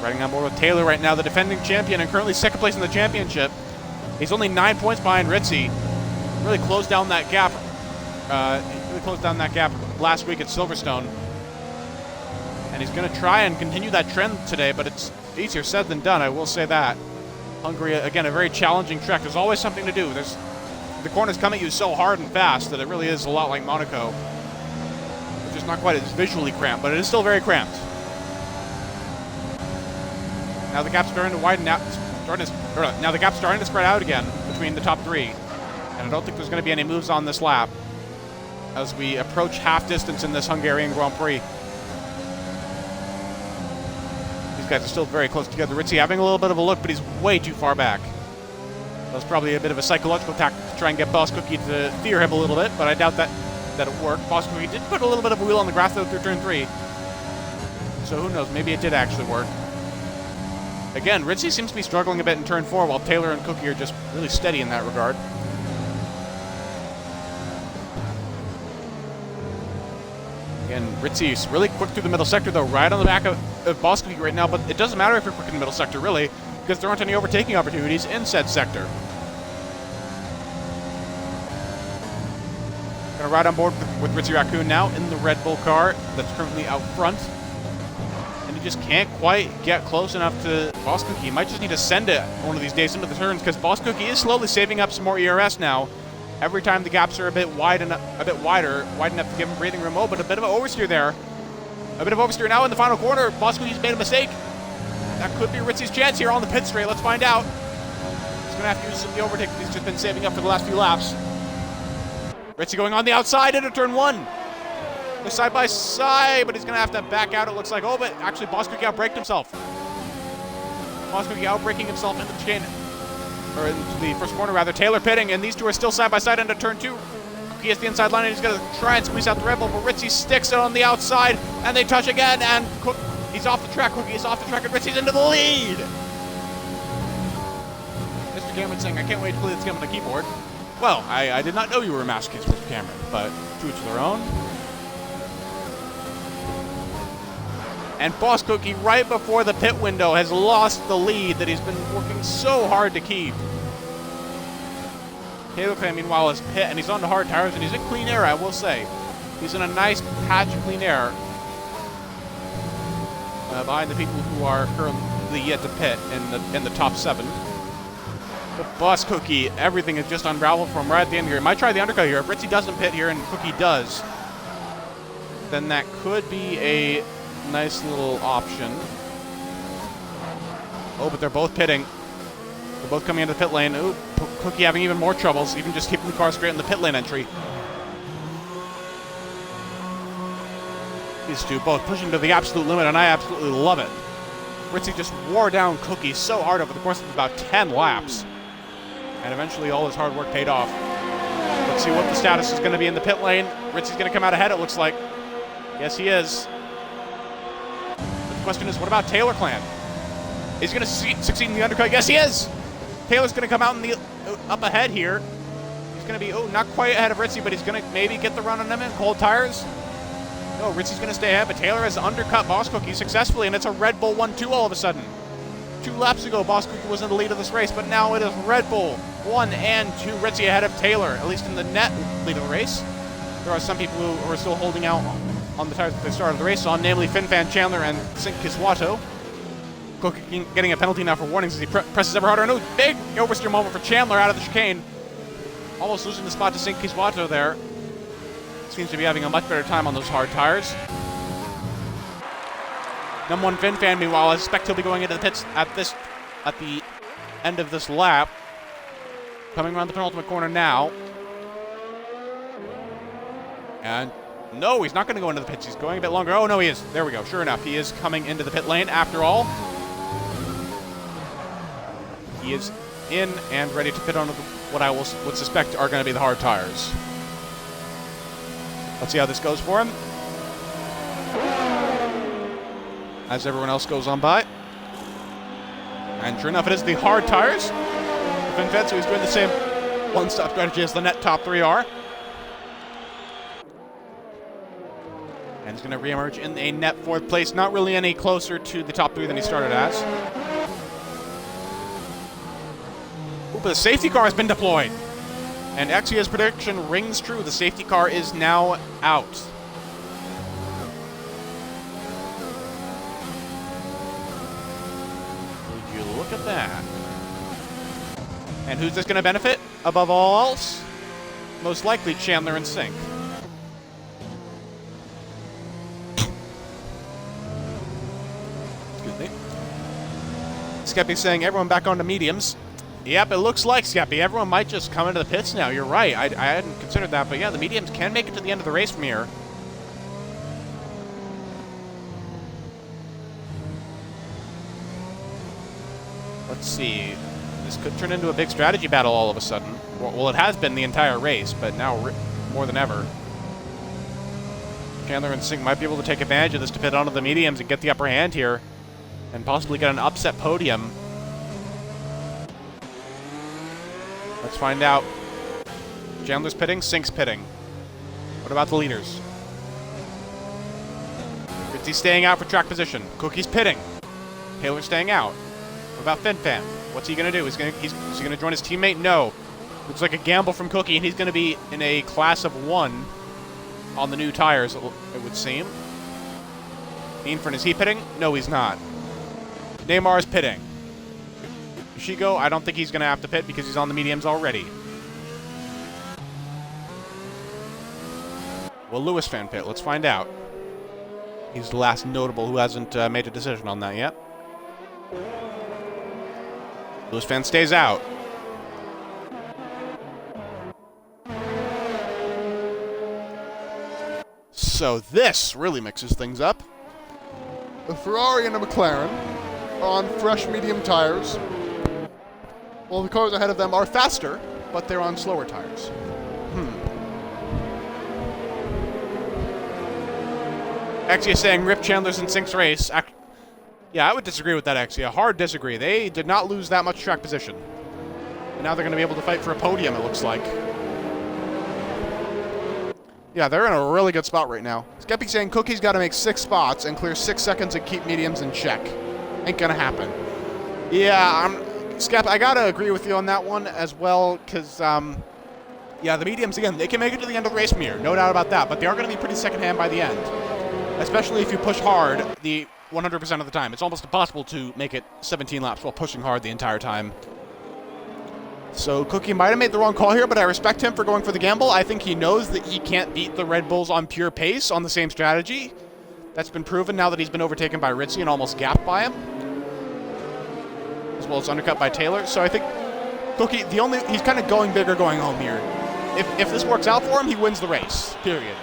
S1: Riding on board with Taylor right now, the defending champion and currently second place in the championship. He's only 9 points behind Ritzy. Really closed down that gap. Last week at Silverstone. And he's going to try and continue that trend today, but it's easier said than done, I will say that. Hungary, again, a very challenging track. There's always something to do. The corners come at you so hard and fast that it really is a lot like Monaco. It's just not quite as visually cramped, but it is still very cramped. Now the gap's starting to widen out. Now the gap's starting to spread out again between the top 3. And I don't think there's going to be any moves on this lap as we approach half distance in this Hungarian Grand Prix. These guys are still very close together. Ritzy having a little bit of a look, but he's way too far back. That was probably a bit of a psychological tactic to try and get Boss Cookie to fear him a little bit, but I doubt that it worked. Boss Cookie did put a little bit of a wheel on the grass though through turn 3. So who knows, maybe it did actually work. Again, Ritzy seems to be struggling a bit in turn 4, while Taylor and Cookie are just really steady in that regard. Again, Ritzy is really quick through the middle sector, though, right on the back of Boss Cookie right now, but it doesn't matter if you're quick in the middle sector, really, because there aren't any overtaking opportunities in said sector. Gonna ride on board with Ritzy Raccoon now in the Red Bull car that's currently out front. And he just can't quite get close enough to Boss Cookie. He might just need to send it one of these days into the turns, because Boss Cookie is slowly saving up some more ERS now. Every time the gaps are a bit wide enough to give him breathing room. Oh, but a bit of an oversteer there. A bit of oversteer now in the final corner. Boss Cookie's made a mistake. That could be Ritzy's chance here on the pit straight. Let's find out. He's going to have to use some of the overtake that he's just been saving up for the last few laps. Ritzy going on the outside into turn 1. They're side by side, but he's going to have to back out, it looks like. Oh, but actually Boss Cookie outbraked himself. Boss Cookie outbraking himself into the chicane. Or into the first corner, rather. Taylor pitting, and these two are still side by side into turn 2. Cookie has the inside line, and he's going to try and squeeze out the Red Bull, but Ritzy sticks it on the outside, and they touch again, and he's off the track. Cookie is off the track, and Ritzy's into the lead. Mr. Cameron saying, I can't wait to play this game on the keyboard. Well, I did not know you were a masochist, Mr. Cameron, but to each their own. And Boss Cookie, right before the pit window, has lost the lead that he's been working so hard to keep. Taylor, meanwhile, is pit, and he's on the hard tires, and he's in clean air, I will say. He's in a nice patch of clean air behind the people who are currently yet to pit in the top 7. But Boss Cookie, everything is just unraveled from right at the end here. He might try the undercut here. If Ritzy doesn't pit here and Cookie does, then that could be a nice little option. Oh, but they're both pitting. They're both coming into the pit lane. Ooh, Cookie having even more troubles, even just keeping the car straight in the pit lane entry. These two both pushing to the absolute limit, and I absolutely love it. Ritzy just wore down Cookie so hard over the course of about 10 laps. And eventually all his hard work paid off. Let's see what the status is going to be in the pit lane. Ritzy's going to come out ahead, it looks like. Yes, he is. But the question is, what about Taylor Clan? Is he going to succeed in the undercut? Yes, he is! Taylor's going to come out in the up ahead here. He's going to be, not quite ahead of Ritzy, but he's going to maybe get the run on him in cold tires. No, Ritzy's going to stay ahead, but Taylor has undercut Boss Cookie successfully, and it's a Red Bull 1-2 all of a sudden. 2 laps ago, Boss Cookie was in the lead of this race, but now it is Red Bull 1 and 2. Ritzy ahead of Taylor, at least in the net lead of the race. There are some people who are still holding out on the tires that they started the race on, namely FinFan Chandler and Sink Kiswato. Cookie getting a penalty now for warnings as he presses ever harder. No, big oversteer moment for Chandler out of the chicane. Almost losing the spot to Sink Kiswato there. Seems to be having a much better time on those hard tires. Number 1 FinFan, meanwhile, I suspect he'll be going into the pits at the end of this lap. Coming around the penultimate corner now. And no, he's not going to go into the pits. He's going a bit longer. Oh, no, he is. There we go. Sure enough, he is coming into the pit lane after all. He is in and ready to pit on what I would suspect are going to be the hard tires. Let's see how this goes for him. As everyone else goes on by. And sure enough, it is the hard tires. FinFan, so he's doing the same one-stop strategy as the net top three are. And he's going to reemerge in a net fourth place, not really any closer to the top three than he started as. Ooh, but the safety car has been deployed. And Exia's prediction rings true. The safety car is now out. Would you look at that? And who's this going to benefit above all else? Most likely Chandler and Sink. Excuse me. Skeppy saying everyone back onto mediums. Yep, it looks like, Skeppy. Everyone might just come into the pits now. You're right. I hadn't considered that, but yeah, the mediums can make it to the end of the race from here. Let's see. This could turn into a big strategy battle all of a sudden. Well, it has been the entire race, but now more than ever. Chandler and Sink might be able to take advantage of this to pit onto the mediums and get the upper hand here, and possibly get an upset podium. Let's find out. Chandler's pitting, Sink's pitting. What about the leaders? Ritzy's staying out for track position. Cookie's pitting. Taylor's staying out. What about FinFan? What's he going to do? Is he going to join his teammate? No. Looks like a gamble from Cookie, and he's going to be in a class of 1 on the new tires, it would seem. Meanfern, is he pitting? No, he's not. Neymar's pitting. Shigo, I don't think he's going to have to pit because he's on the mediums already. Will Lewis fan pit? Let's find out. He's the last notable who hasn't made a decision on that yet. Lewis fan stays out. So this really mixes things up. A Ferrari and a McLaren are on fresh medium tires. Well, the cars ahead of them are faster, but they're on slower tires. Exia saying rip Chandler's and Sink's race. Yeah, I would disagree with that, Exia. Hard disagree. They did not lose that much track position. And now they're going to be able to fight for a podium, it looks like. Yeah, they're in a really good spot right now. Skeppy saying Cookie's got to make 6 spots and clear 6 seconds and keep mediums in check. Ain't going to happen. Yeah, Skep, I got to agree with you on that one as well, because, yeah, the mediums, again, they can make it to the end of the race from here. No doubt about that, but they are going to be pretty secondhand by the end. Especially if you push hard the 100% of the time. It's almost impossible to make it 17 laps while pushing hard the entire time. So Cookie might have made the wrong call here, but I respect him for going for the gamble. I think he knows that he can't beat the Red Bulls on pure pace on the same strategy. That's been proven now that he's been overtaken by Ritzy and almost gapped by him. As well as undercut by Taylor. So I think Cookie, he's kind of going big or going home here. If this works out for him, he wins the race, period.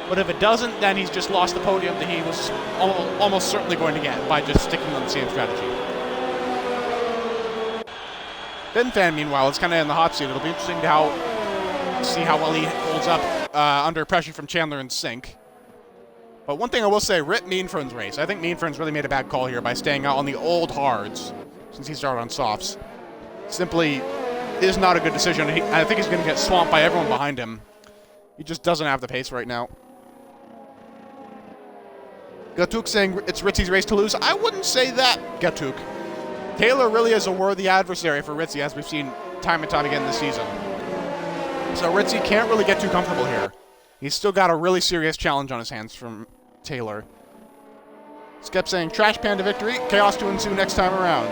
S1: But if it doesn't, then he's just lost the podium that he was almost certainly going to get by just sticking on the same strategy. FinFan, meanwhile, is kind of in the hot seat. It'll be interesting to see how well he holds up under pressure from Chandler and Sink. But one thing I will say, rip Meanfern's race. I think Meanfern's really made a bad call here by staying out on the old hards since he started on softs. Simply is not a good decision. I think he's going to get swamped by everyone behind him. He just doesn't have the pace right now. Gatuk saying it's Ritzy's race to lose. I wouldn't say that, Gatuk. Taylor really is a worthy adversary for Ritzy, as we've seen time and time again this season. So Ritzy can't really get too comfortable here. He's still got a really serious challenge on his hands from Taylor. Skep saying trash pan to victory, chaos to ensue next time around.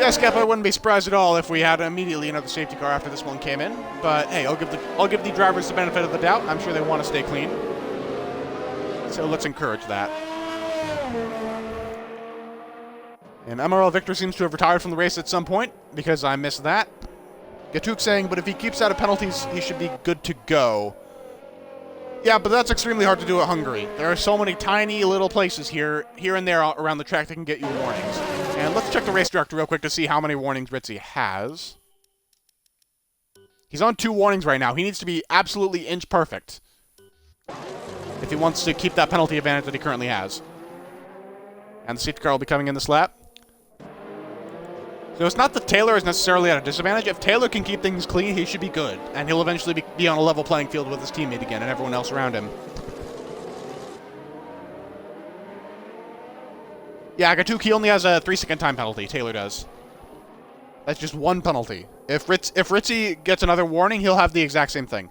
S1: Yeah, Skep, I wouldn't be surprised at all if we had immediately another safety car after this one came in. But hey, I'll give the drivers the benefit of the doubt. I'm sure they want to stay clean. So let's encourage that. And MRL Victor seems to have retired from the race at some point, because I missed that. Gatuk saying, but if he keeps out of penalties, he should be good to go. Yeah, but that's extremely hard to do at Hungary. There are so many tiny little places here and there around the track that can get you warnings. And let's check the race director real quick to see how many warnings Ritzy has. He's on 2 warnings right now. He needs to be absolutely inch perfect if he wants to keep that penalty advantage that he currently has. And the safety car will be coming in this lap. So it's not that Taylor is necessarily at a disadvantage. If Taylor can keep things clean, he should be good. And he'll eventually be on a level playing field with his teammate again and everyone else around him. Yeah, Gatuki only has a 3-second time penalty. Taylor does. That's just one penalty. If Ritzy gets another warning, he'll have the exact same thing.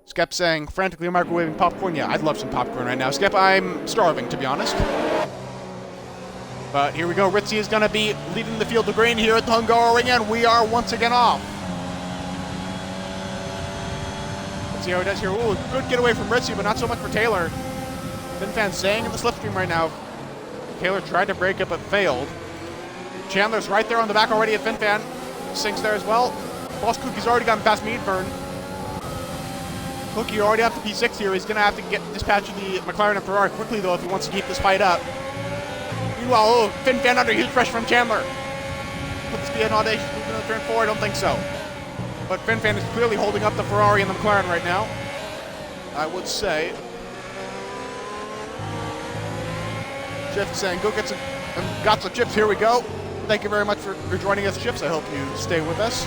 S1: Skep saying, frantically microwaving popcorn. Yeah, I'd love some popcorn right now. Skep, I'm starving, to be honest. But here we go. Ritzy is going to be leading the field of green here at the Hungarian, and we are once again off. Let's see how he does here. Ooh, good getaway from Ritzy, but not so much for Taylor. FinFan staying in the slipstream right now. Taylor tried to break it, but failed. Chandler's right there on the back already at FinFan. Sinks there as well. Boss Cookie's already gotten past Meadburn. Cookie already up to P6 here. He's going to have to get dispatching the McLaren and Ferrari quickly, though, if he wants to keep this fight up. Meanwhile, oh, FinFan under huge pressure from Chandler. Could this be an audacious movement on turn 4? I don't think so. But FinFan is clearly holding up the Ferrari and the McLaren right now, I would say. Jeff saying, go get some, got some chips, here we go. Thank you very much for joining us, Chips. I hope you stay with us.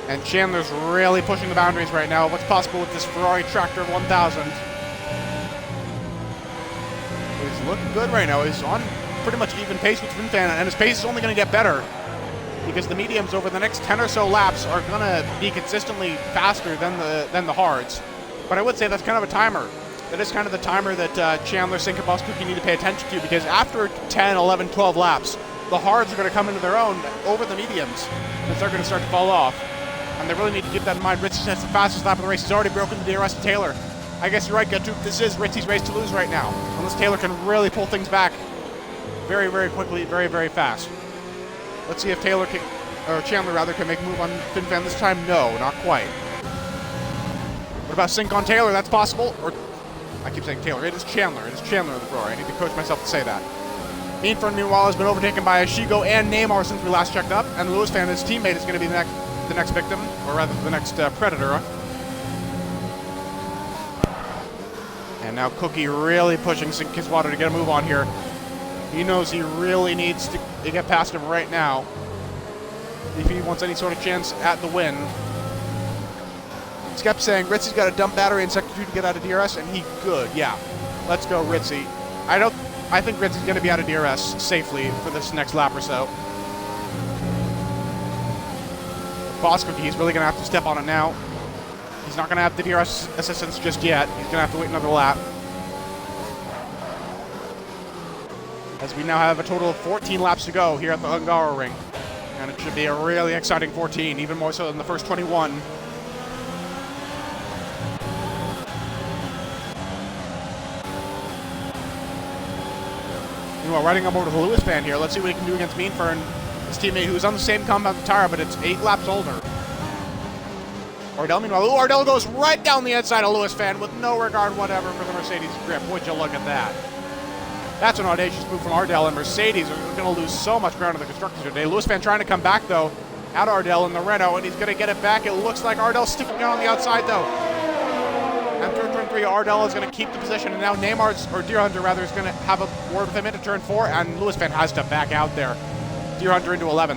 S1: And Chandler's really pushing the boundaries right now. What's possible with this Ferrari Tractor 1000? He's looking good right now. He's on pretty much even pace with FinFan, and his pace is only going to get better because the mediums over the next 10 or so laps are going to be consistently faster than the hards. But I would say that's kind of a timer. That is kind of the timer that Chandler, Sink, and Boss Cookie need to pay attention to, because after 10, 11, 12 laps, the hards are going to come into their own over the mediums, and they're going to start to fall off. And they really need to keep that in mind. Ritzy has the fastest lap of the race. He's already broken the DRS to Taylor. I guess you're right, Gatuk. This is Ritzy's race to lose right now, unless Taylor can really pull things back very, very quickly, very, very fast. Let's see if Taylor can, or Chandler rather, can make a move on FinFan this time. No, not quite. What about Sink on Taylor? That's possible. Or I keep saying Taylor. It is Chandler. It is Chandler in the Ferrari. I need to coach myself to say that. Meanfern, meanwhile, has been overtaken by Ashigo and Neymar since we last checked up. And Lewis Fan, his teammate, is going to be the next victim, or rather the next predator. And now Cookie really pushing Sink Kiswato to get a move on here. He knows he really needs to get past him right now if he wants any sort of chance at the win. Skep saying Ritzy's got a dump battery in sector 2 to get out of DRS, and he good. Yeah, let's go Ritzy. I think Ritzy's going to be out of DRS safely for this next lap or so. Boss Cookie, he's really going to have to step on it now. He's not going to have the DRS assistance just yet. He's going to have to wait another lap. As we now have a total of 14 laps to go here at the Hungaroring. And it should be a really exciting 14, even more so than the first 21. Meanwhile, riding up over to the Lewis Fan here. Let's see what he can do against Meanfern, his teammate who's on the same compound tire, but it's 8 laps older. Ardell, meanwhile, ooh, Ardell goes right down the inside of Lewis Fan with no regard whatever for the Mercedes grip. Would you look at that? That's an audacious move from Ardell, and Mercedes are going to lose so much ground in the constructors today. Lewis Fan trying to come back, though, at Ardell in the Renault, and he's going to get it back. It looks like Ardell's sticking out on the outside, though. And turn 3, Ardell is going to keep the position, and now Neymar's, or Deer Hunter rather, is going to have a word with him into turn 4, and Lewis Fan has to back out there. Deer Hunter into 11th.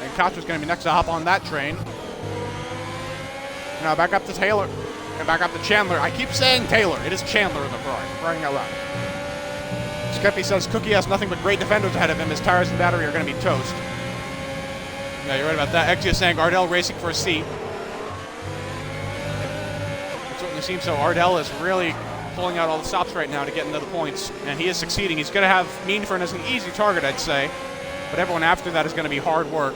S1: And Katra's going to be next to hop on that train. Now back up to Taylor. And back up to Chandler. I keep saying Taylor. It is Chandler in the Ferrari. Crying out loud. Skeppy says Cookie has nothing but great defenders ahead of him. His tires and battery are going to be toast. Yeah, you're right about that. Exia saying Ardell racing for a seat. It certainly seems so. Ardell is really pulling out all the stops right now to get into the points. And he is succeeding. He's going to have Meanfern as an easy target, I'd say. But everyone after that is going to be hard work.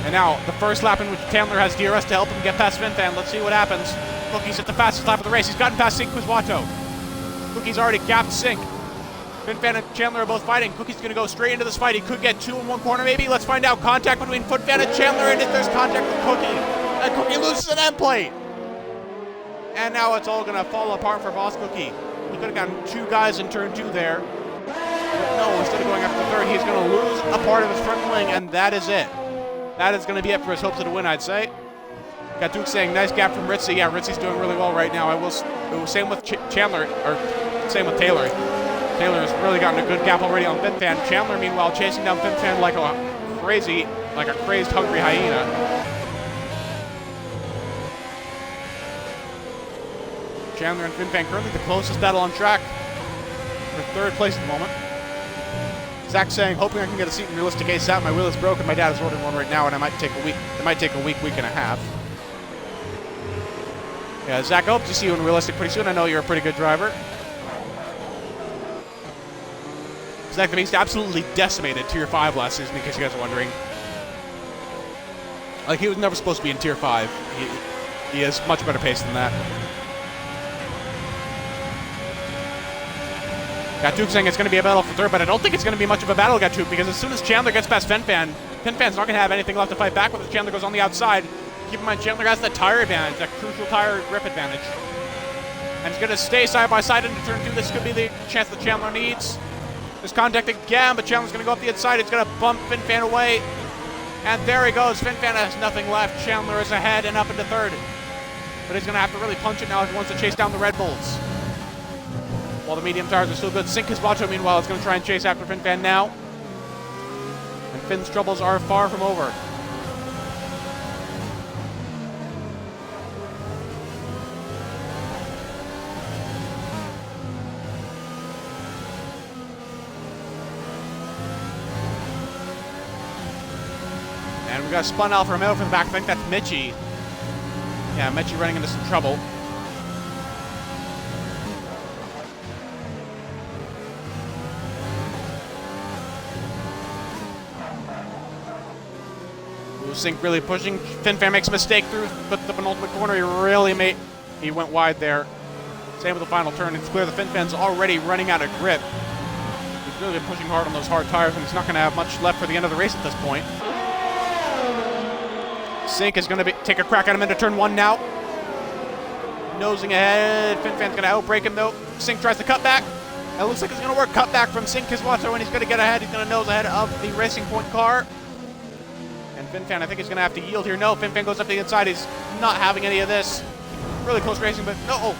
S1: And now, the first lap in which Chandler has DRS to help him get past FinFan. Let's see what happens. Cookie's at the fastest lap of the race. He's gotten past Sink Quizwato. Cookie's already gapped Sink. FinFan and Chandler are both fighting. Cookie's going to go straight into this fight. He could get 2 in one corner, maybe. Let's find out. Contact between FinFan and Chandler, and if there's contact with Cookie. And Cookie loses an end plate. And now it's all going to fall apart for Boss Cookie. He could have gotten 2 guys in turn 2 there. But no, instead of going after the third, he's going to lose a part of his front wing, and that is it. That is going to be it for his hopes of the win, I'd say. Got Duke saying, nice gap from Ritzy. Yeah, Ritzy's doing really well right now. Same with Chandler, or same with Taylor. Taylor has really gotten a good gap already on FinFan. Chandler, meanwhile, chasing down FinFan like a crazed hungry hyena. Chandler and FinFan currently the closest battle on track for third place at the moment. Zach saying, hoping I can get a seat in Realistic ASAP. My wheel is broken. My dad is ordering one right now, and it might take a week and a half. Yeah, Zach, I hope to see you in Realistic pretty soon. I know you're a pretty good driver. Zach the Beast absolutely decimated Tier 5 last season, in case you guys are wondering. Like, he was never supposed to be in Tier 5. He has much better pace than that. Gattuke saying it's going to be a battle for third, but I don't think it's going to be much of a battle, Gattuke, because as soon as Chandler gets past FinFan, FinFan's not going to have anything left to fight back with as Chandler goes on the outside. Keep in mind, Chandler has that tire advantage, that crucial tire grip advantage. And he's going to stay side by side into turn 2. This could be the chance that Chandler needs. There's contact again, but Chandler's going to go up the inside. He's going to bump FinFan away. And there he goes. FinFan has nothing left. Chandler is ahead and up into third. But he's going to have to really punch it now if he wants to chase down the Red Bulls. While the medium tires are still good. Sink his Vato, meanwhile, is going to try and chase after FinFan now. And Finn's troubles are far from over. And we got spun Alfa Romeo from the back. I think that's Mitchie. Yeah, Mitchie running into some trouble. Sink really pushing. FinFan makes a mistake through the penultimate corner. He went wide there. Same with the final turn. It's clear the FinFan's already running out of grip. He's really been pushing hard on those hard tires, and he's not going to have much left for the end of the race at this point. Sink is going to take a crack at him into turn 1 now. Nosing ahead. FinFan's going to outbrake him though. Sink tries to cut back. It looks like it's going to work. Cut back from Sink Kiswato, and he's going to get ahead. He's going to nose ahead of the Racing Point car. And FinFan, I think he's going to have to yield here. No, FinFan goes up the inside. He's not having any of this. Really close racing, but no.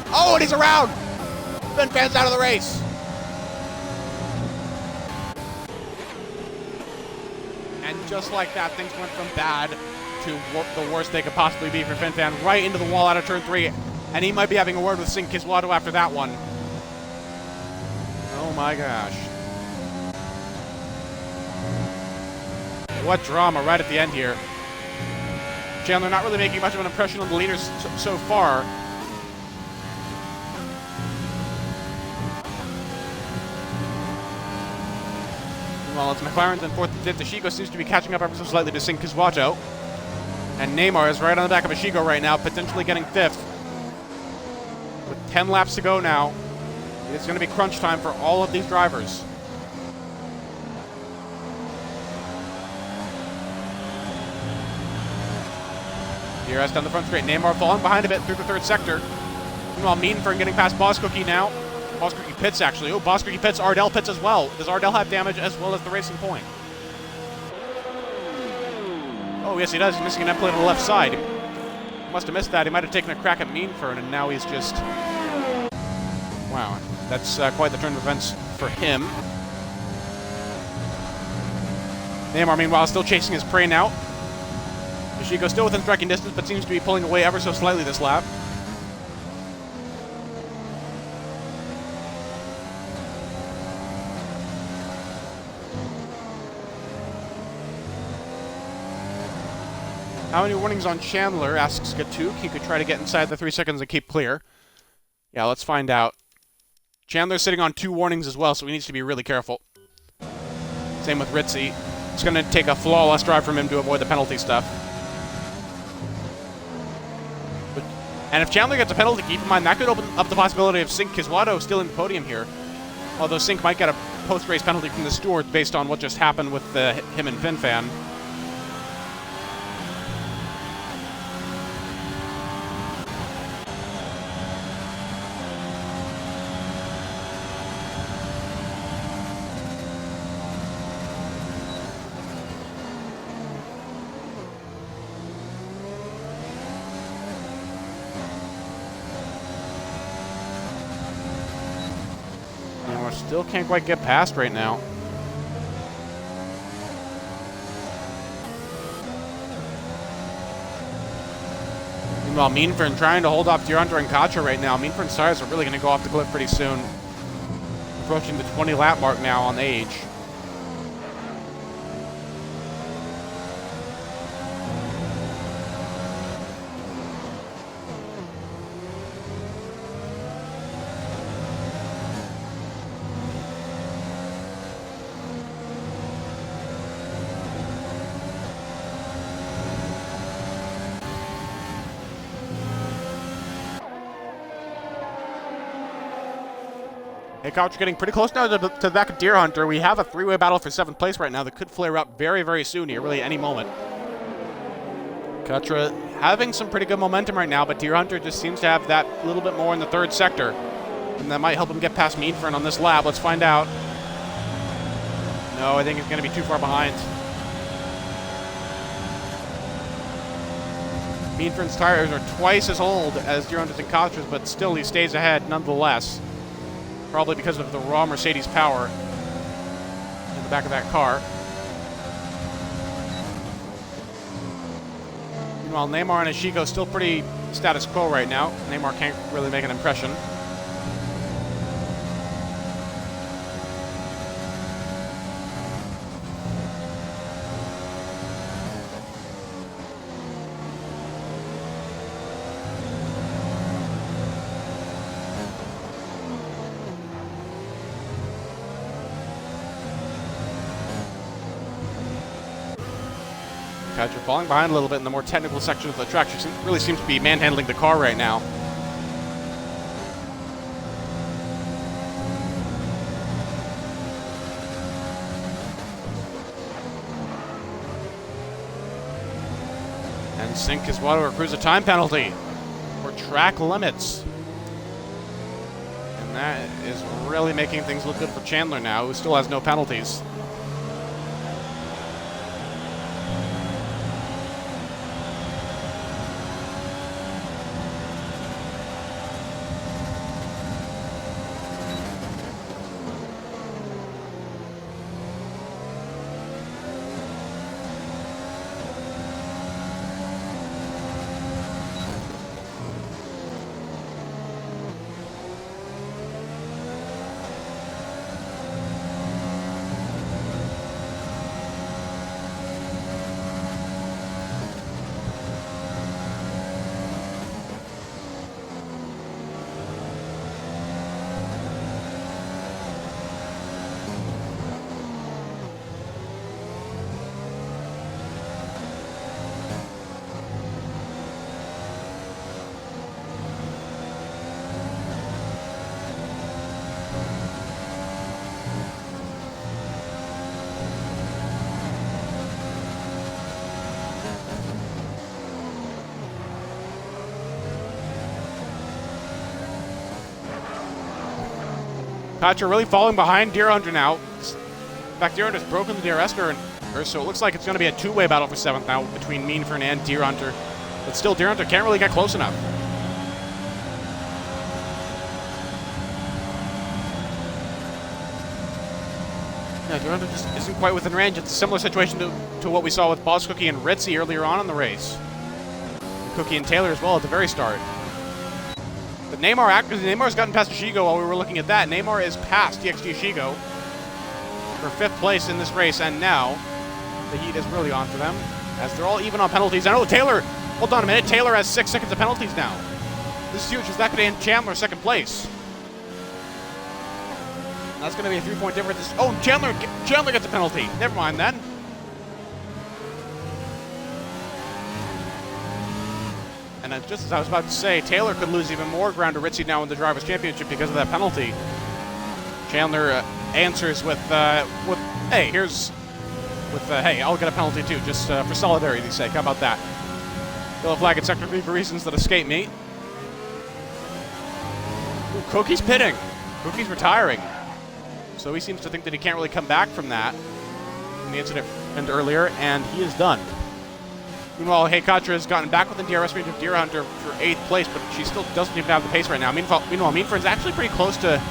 S1: Oh, and he's around. FinFan's out of the race. And just like that, things went from bad to the worst they could possibly be for FinFan. Right into the wall out of turn 3. And he might be having a word with Sink Kiswato after that one. Oh my gosh. What drama right at the end here. Chandler not really making much of an impression on the leaders so far. Well, it's McLaren's in 4th and 5th. Ashigo seems to be catching up ever so slightly to Sink Kiswato. And Neymar is right on the back of Ashigo right now, potentially getting 5th. With 10 laps to go now, it's going to be crunch time for all of these drivers. DRS down the front straight. Neymar falling behind a bit through the 3rd sector. Meanwhile, Meanfern getting past Boss Cookie now. Boss Cookie pits, actually. Oh, Boss Cookie pits. Ardell pits as well. Does Ardell have damage as well as the Racing Point? Oh, yes, he does. He's missing an end plate on the left side. He must have missed that. He might have taken a crack at Meanfern, and now he's just... Wow. That's quite the turn of events for him. Neymar, meanwhile, still chasing his prey now. Ashigo still within striking distance, but seems to be pulling away ever so slightly this lap. How many warnings on Chandler, asks Gattuke. He could try to get inside the 3 seconds and keep clear. Yeah, let's find out. Chandler's sitting on 2 warnings as well, so he needs to be really careful. Same with Ritzy. It's going to take a flawless drive from him to avoid the penalty stuff. And if Chandler gets a penalty, keep in mind, that could open up the possibility of Sink Kiswato still in the podium here. Although Sink might get a post-race penalty from the steward based on what just happened with him and FinFan. Chandler still can't quite get past right now. Meanwhile, Meanfern trying to hold off Deer Hunter and Katra right now. Meanfern's tires are really going to go off the cliff pretty soon. Approaching the 20 lap mark now on age. Hickox getting pretty close now to the back of Deer Hunter. We have a three-way battle for 7th place right now that could flare up very, very soon here, really any moment. Katra having some pretty good momentum right now, but Deer Hunter just seems to have that little bit more in the 3rd sector. And that might help him get past Meanfern on this lap. Let's find out. No, I think he's going to be too far behind. Meanfern's tires are twice as old as Deer Hunter's and Katra's, but still he stays ahead nonetheless. Probably because of the raw Mercedes power in the back of that car. Meanwhile, Neymar and Ashigo still pretty status quo right now. Neymar can't really make an impression. Katra falling behind a little bit in the more technical section of the track. She really seems to be manhandling the car right now. And Sink is water accrues a time penalty for track limits. And that is really making things look good for Chandler now, who still has no penalties. Katra really falling behind Deer Hunter now. In fact, Deer Hunter's broken the DRS turn, so it looks like it's going to be a two-way battle for 7th now between Meanfern and Deer Hunter. But still, Deer Hunter can't really get close enough. Yeah, Deer Hunter just isn't quite within range. It's a similar situation to what we saw with Boss Cookie and Ritzy earlier on in the race. Cookie and Taylor as well at the very start. But Neymar's gotten past Ashigo while we were looking at that. Neymar is past TXT Ashigo for 5th place in this race, and now the heat is really on for them, as they're all even on penalties. I know Taylor, hold on a minute, Taylor has 6 seconds of penalties now. This is huge, because that could end Chandler 2nd place. That's going to be a 3-point difference. Oh, Chandler gets a penalty. Never mind then. And just as I was about to say, Taylor could lose even more ground to Ritzy now in the Drivers' Championship because of that penalty. Chandler answers with hey, hey, I'll get a penalty too, just for solidarity's sake. How about that? Yellow flag at Sector 3 for reasons that escape me. Ooh, Cookie's pitting. Cookie's retiring. So he seems to think that he can't really come back from that, from the incident earlier, and he is done. Meanwhile, Katra has gotten back within DRS range of Deer Hunter for 8th place, but she still doesn't even have the pace right now. Meanwhile, Meanfern's actually pretty close to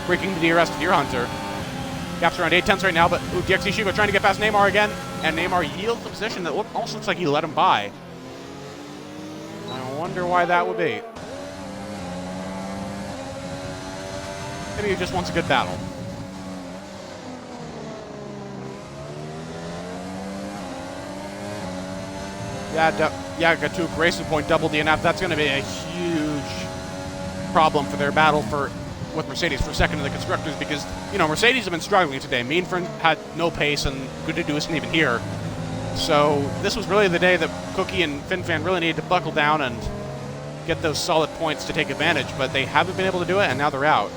S1: breaking the DRS to Deer Hunter. Gap's around 8 tenths right now, but DXC Shugo trying to get past Neymar again, and Neymar yields the position that almost looks like he let him by. I wonder why that would be. Maybe he just wants a good battle. Yeah, got to a Grayson point, double DNF. That's going to be a huge problem for their battle with Mercedes for second in the constructors, because Mercedes have been struggling today. Meanfern had no pace, and Gudidu isn't even here. So this was really the day that Cookie and FinFan really needed to buckle down and get those solid points to take advantage, but they haven't been able to do it, and now they're out.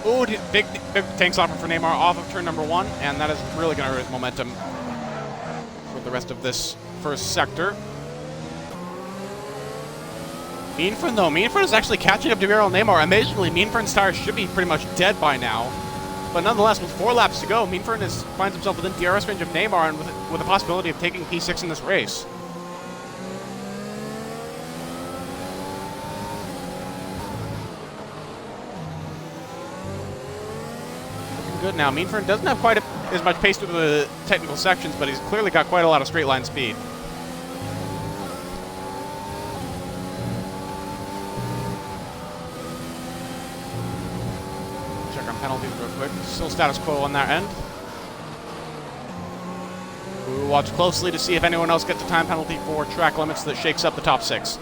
S1: Ooh, big tank stopper for Neymar off of turn number 1, and that is really going to hurt his momentum for the rest of this first sector. Meanfern, though. Meanfern is actually catching up to BRL and Neymar. Amazingly, Meanfern's tires should be pretty much dead by now. But nonetheless, with 4 laps to go, Meanfern finds himself within DRS range of Neymar and with the possibility of taking P6 in this race. Good now. Meanfern doesn't have quite as much pace through the technical sections, but he's clearly got quite a lot of straight line speed. Check on penalties real quick. Still status quo on that end. We will watch closely to see if anyone else gets a time penalty for track limits that shakes up the top 6.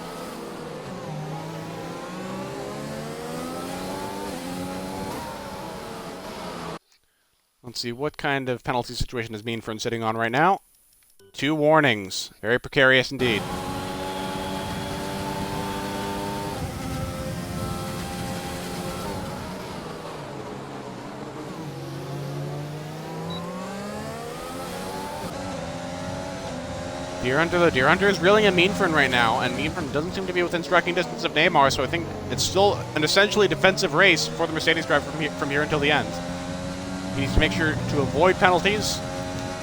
S1: Let's see, what kind of penalty situation is Meanfern sitting on right now? 2 warnings. Very precarious indeed. Deer Hunter is reeling in Meanfern right now, and Meanfern doesn't seem to be within striking distance of Neymar, so I think it's still an essentially defensive race for the Mercedes driver from here until the end. He needs to make sure to avoid penalties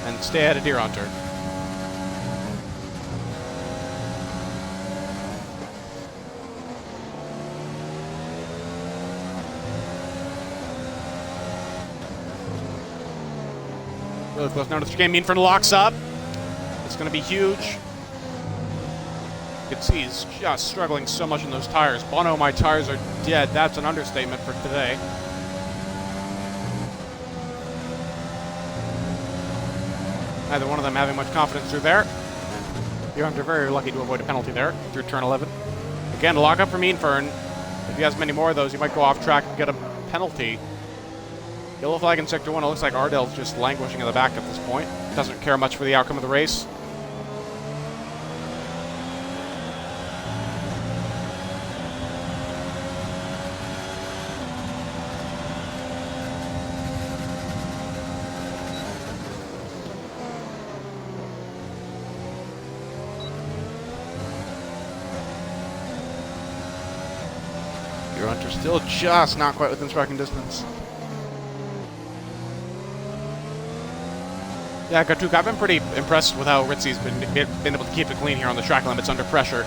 S1: and stay ahead of Deer Hunter. Really close now to the game. Meanfern locks up. It's going to be huge. You can see he's just struggling so much in those tires. Bono, my tires are dead. That's an understatement for today. Neither one of them having much confidence through there. Deer Hunter very lucky to avoid a penalty there through turn 11. Again, lock up for Meanfern. If he has many more of those, he might go off track and get a penalty. Yellow flag in Sector 1. It looks like Ardell's just languishing in the back at this point. Doesn't care much for the outcome of the race. Deer Hunter still just not quite within striking distance. Yeah, Gatuk, I've been pretty impressed with how Ritzy's been able to keep it clean here on the track limits under pressure.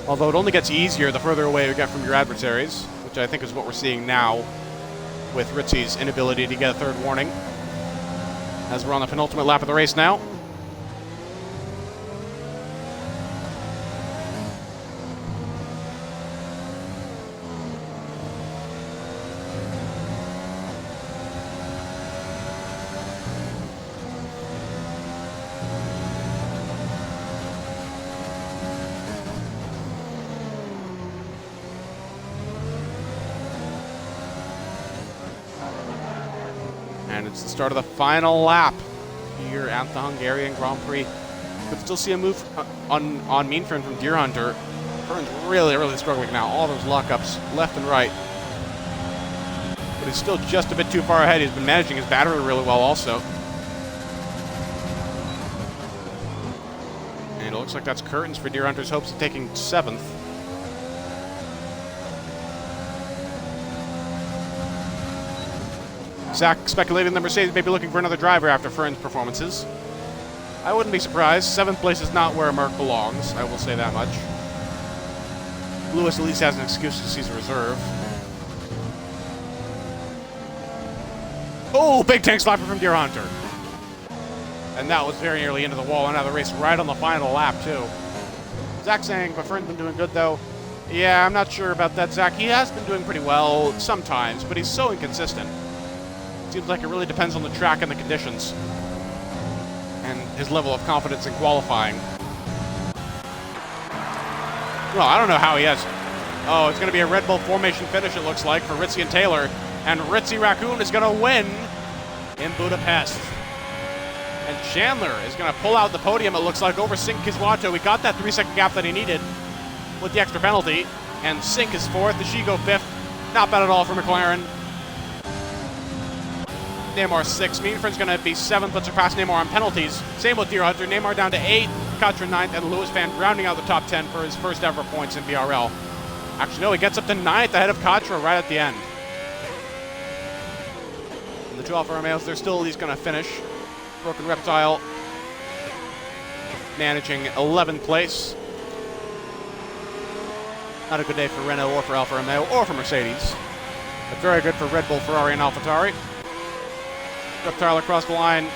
S1: Although it only gets easier the further away we get from your adversaries, which I think is what we're seeing now with Ritzy's inability to get a third warning. As we're on the penultimate lap of the race now. And it's the start of the final lap here at the Hungarian Grand Prix. Could still see a move on Mean Fern from Deer Hunter. Fern's really struggling now. All those lockups left and right. But he's still just a bit too far ahead. He's been managing his battery really well also. And it looks like that's curtains for Deer Hunter's hopes of taking 7th. Zach speculating the Mercedes may be looking for another driver after Fern's performances. I wouldn't be surprised. 7th place is not where Merck belongs, I will say that much. Lewis at least has an excuse to seize a reserve. Oh, big tank slapper from Deer Hunter. And that was very nearly into the wall, and now the race right on the final lap, too. Zach saying, but Fern's been doing good, though. Yeah, I'm not sure about that, Zach. He has been doing pretty well sometimes, but he's so inconsistent. Seems like it really depends on the track and the conditions. And his level of confidence in qualifying. Well, I don't know how he has. Oh, it's going to be a Red Bull formation finish, it looks like, for Ritzy and Taylor. And Ritzy Raccoon is going to win in Budapest. And Chandler is going to pull out the podium, it looks like, over Sink Kiswato. He got that 3-second gap that he needed with the extra penalty. And Sink is 4th, the Shigo 5th. Not bad at all for McLaren. Neymar 6th. Mean Fern's going to be 7th, but surpass Neymar on penalties. Same with Deer Hunter. Neymar down to 8th, Katra 9th, and Lewis Van rounding out the top 10 for his first ever points in BRL. Actually, no, he gets up to 9th ahead of Katra right at the end. And the 2 Alfa Romeos, they're still at least going to finish. Broken Reptile managing 11th place. Not a good day for Renault or for Alfa Romeo or for Mercedes. But very good for Red Bull, Ferrari, and AlphaTauri. Reptile across the line,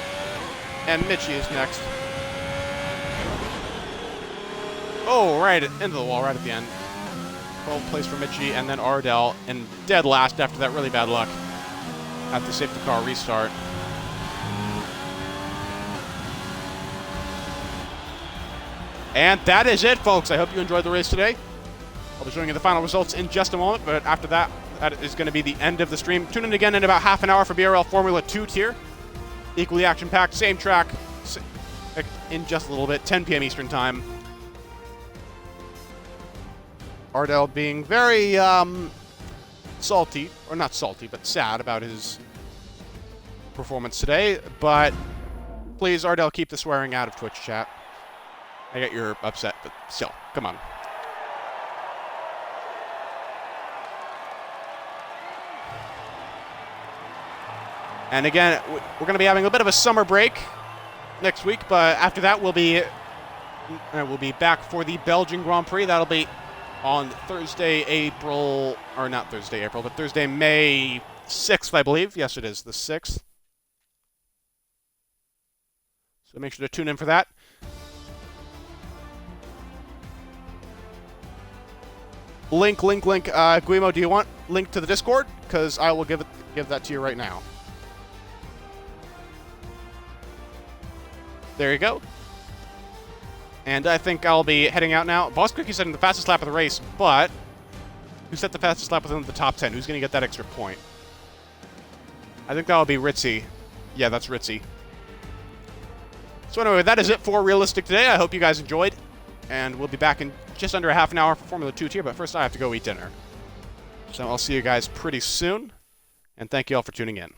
S1: and Mitchie is next. Oh, right into the wall, right at the end. 12th place for Mitchie, and then Ardell, and dead last after that really bad luck at the safety car restart. And that is it, folks. I hope you enjoyed the race today. I'll be showing you the final results in just a moment, but after that, that is going to be the end of the stream. Tune in again in about half an hour for BRL Formula 2 tier. Equally action-packed, same track in just a little bit, 10 p.m. Eastern Time. Ardell being very salty, or not salty, but sad about his performance today. But please, Ardell, keep the swearing out of Twitch chat. I get you're upset, but still, come on. And again, we're going to be having a bit of a summer break next week, but after that we'll be back for the Belgian Grand Prix. That'll be on Thursday, May 6th, I believe. Yes, it is the 6th. So make sure to tune in for that. Link. Guimo, do you want link to the Discord? Because I will give that to you right now. There you go. And I think I'll be heading out now. Boss Quickie setting the fastest lap of the race, but who set the fastest lap within the top 10? Who's going to get that extra point? I think that'll be Ritzy. Yeah, that's Ritzy. So anyway, that is it for Realistic today. I hope you guys enjoyed. And we'll be back in just under a half an hour for Formula 2 tier, but first I have to go eat dinner. So I'll see you guys pretty soon. And thank you all for tuning in.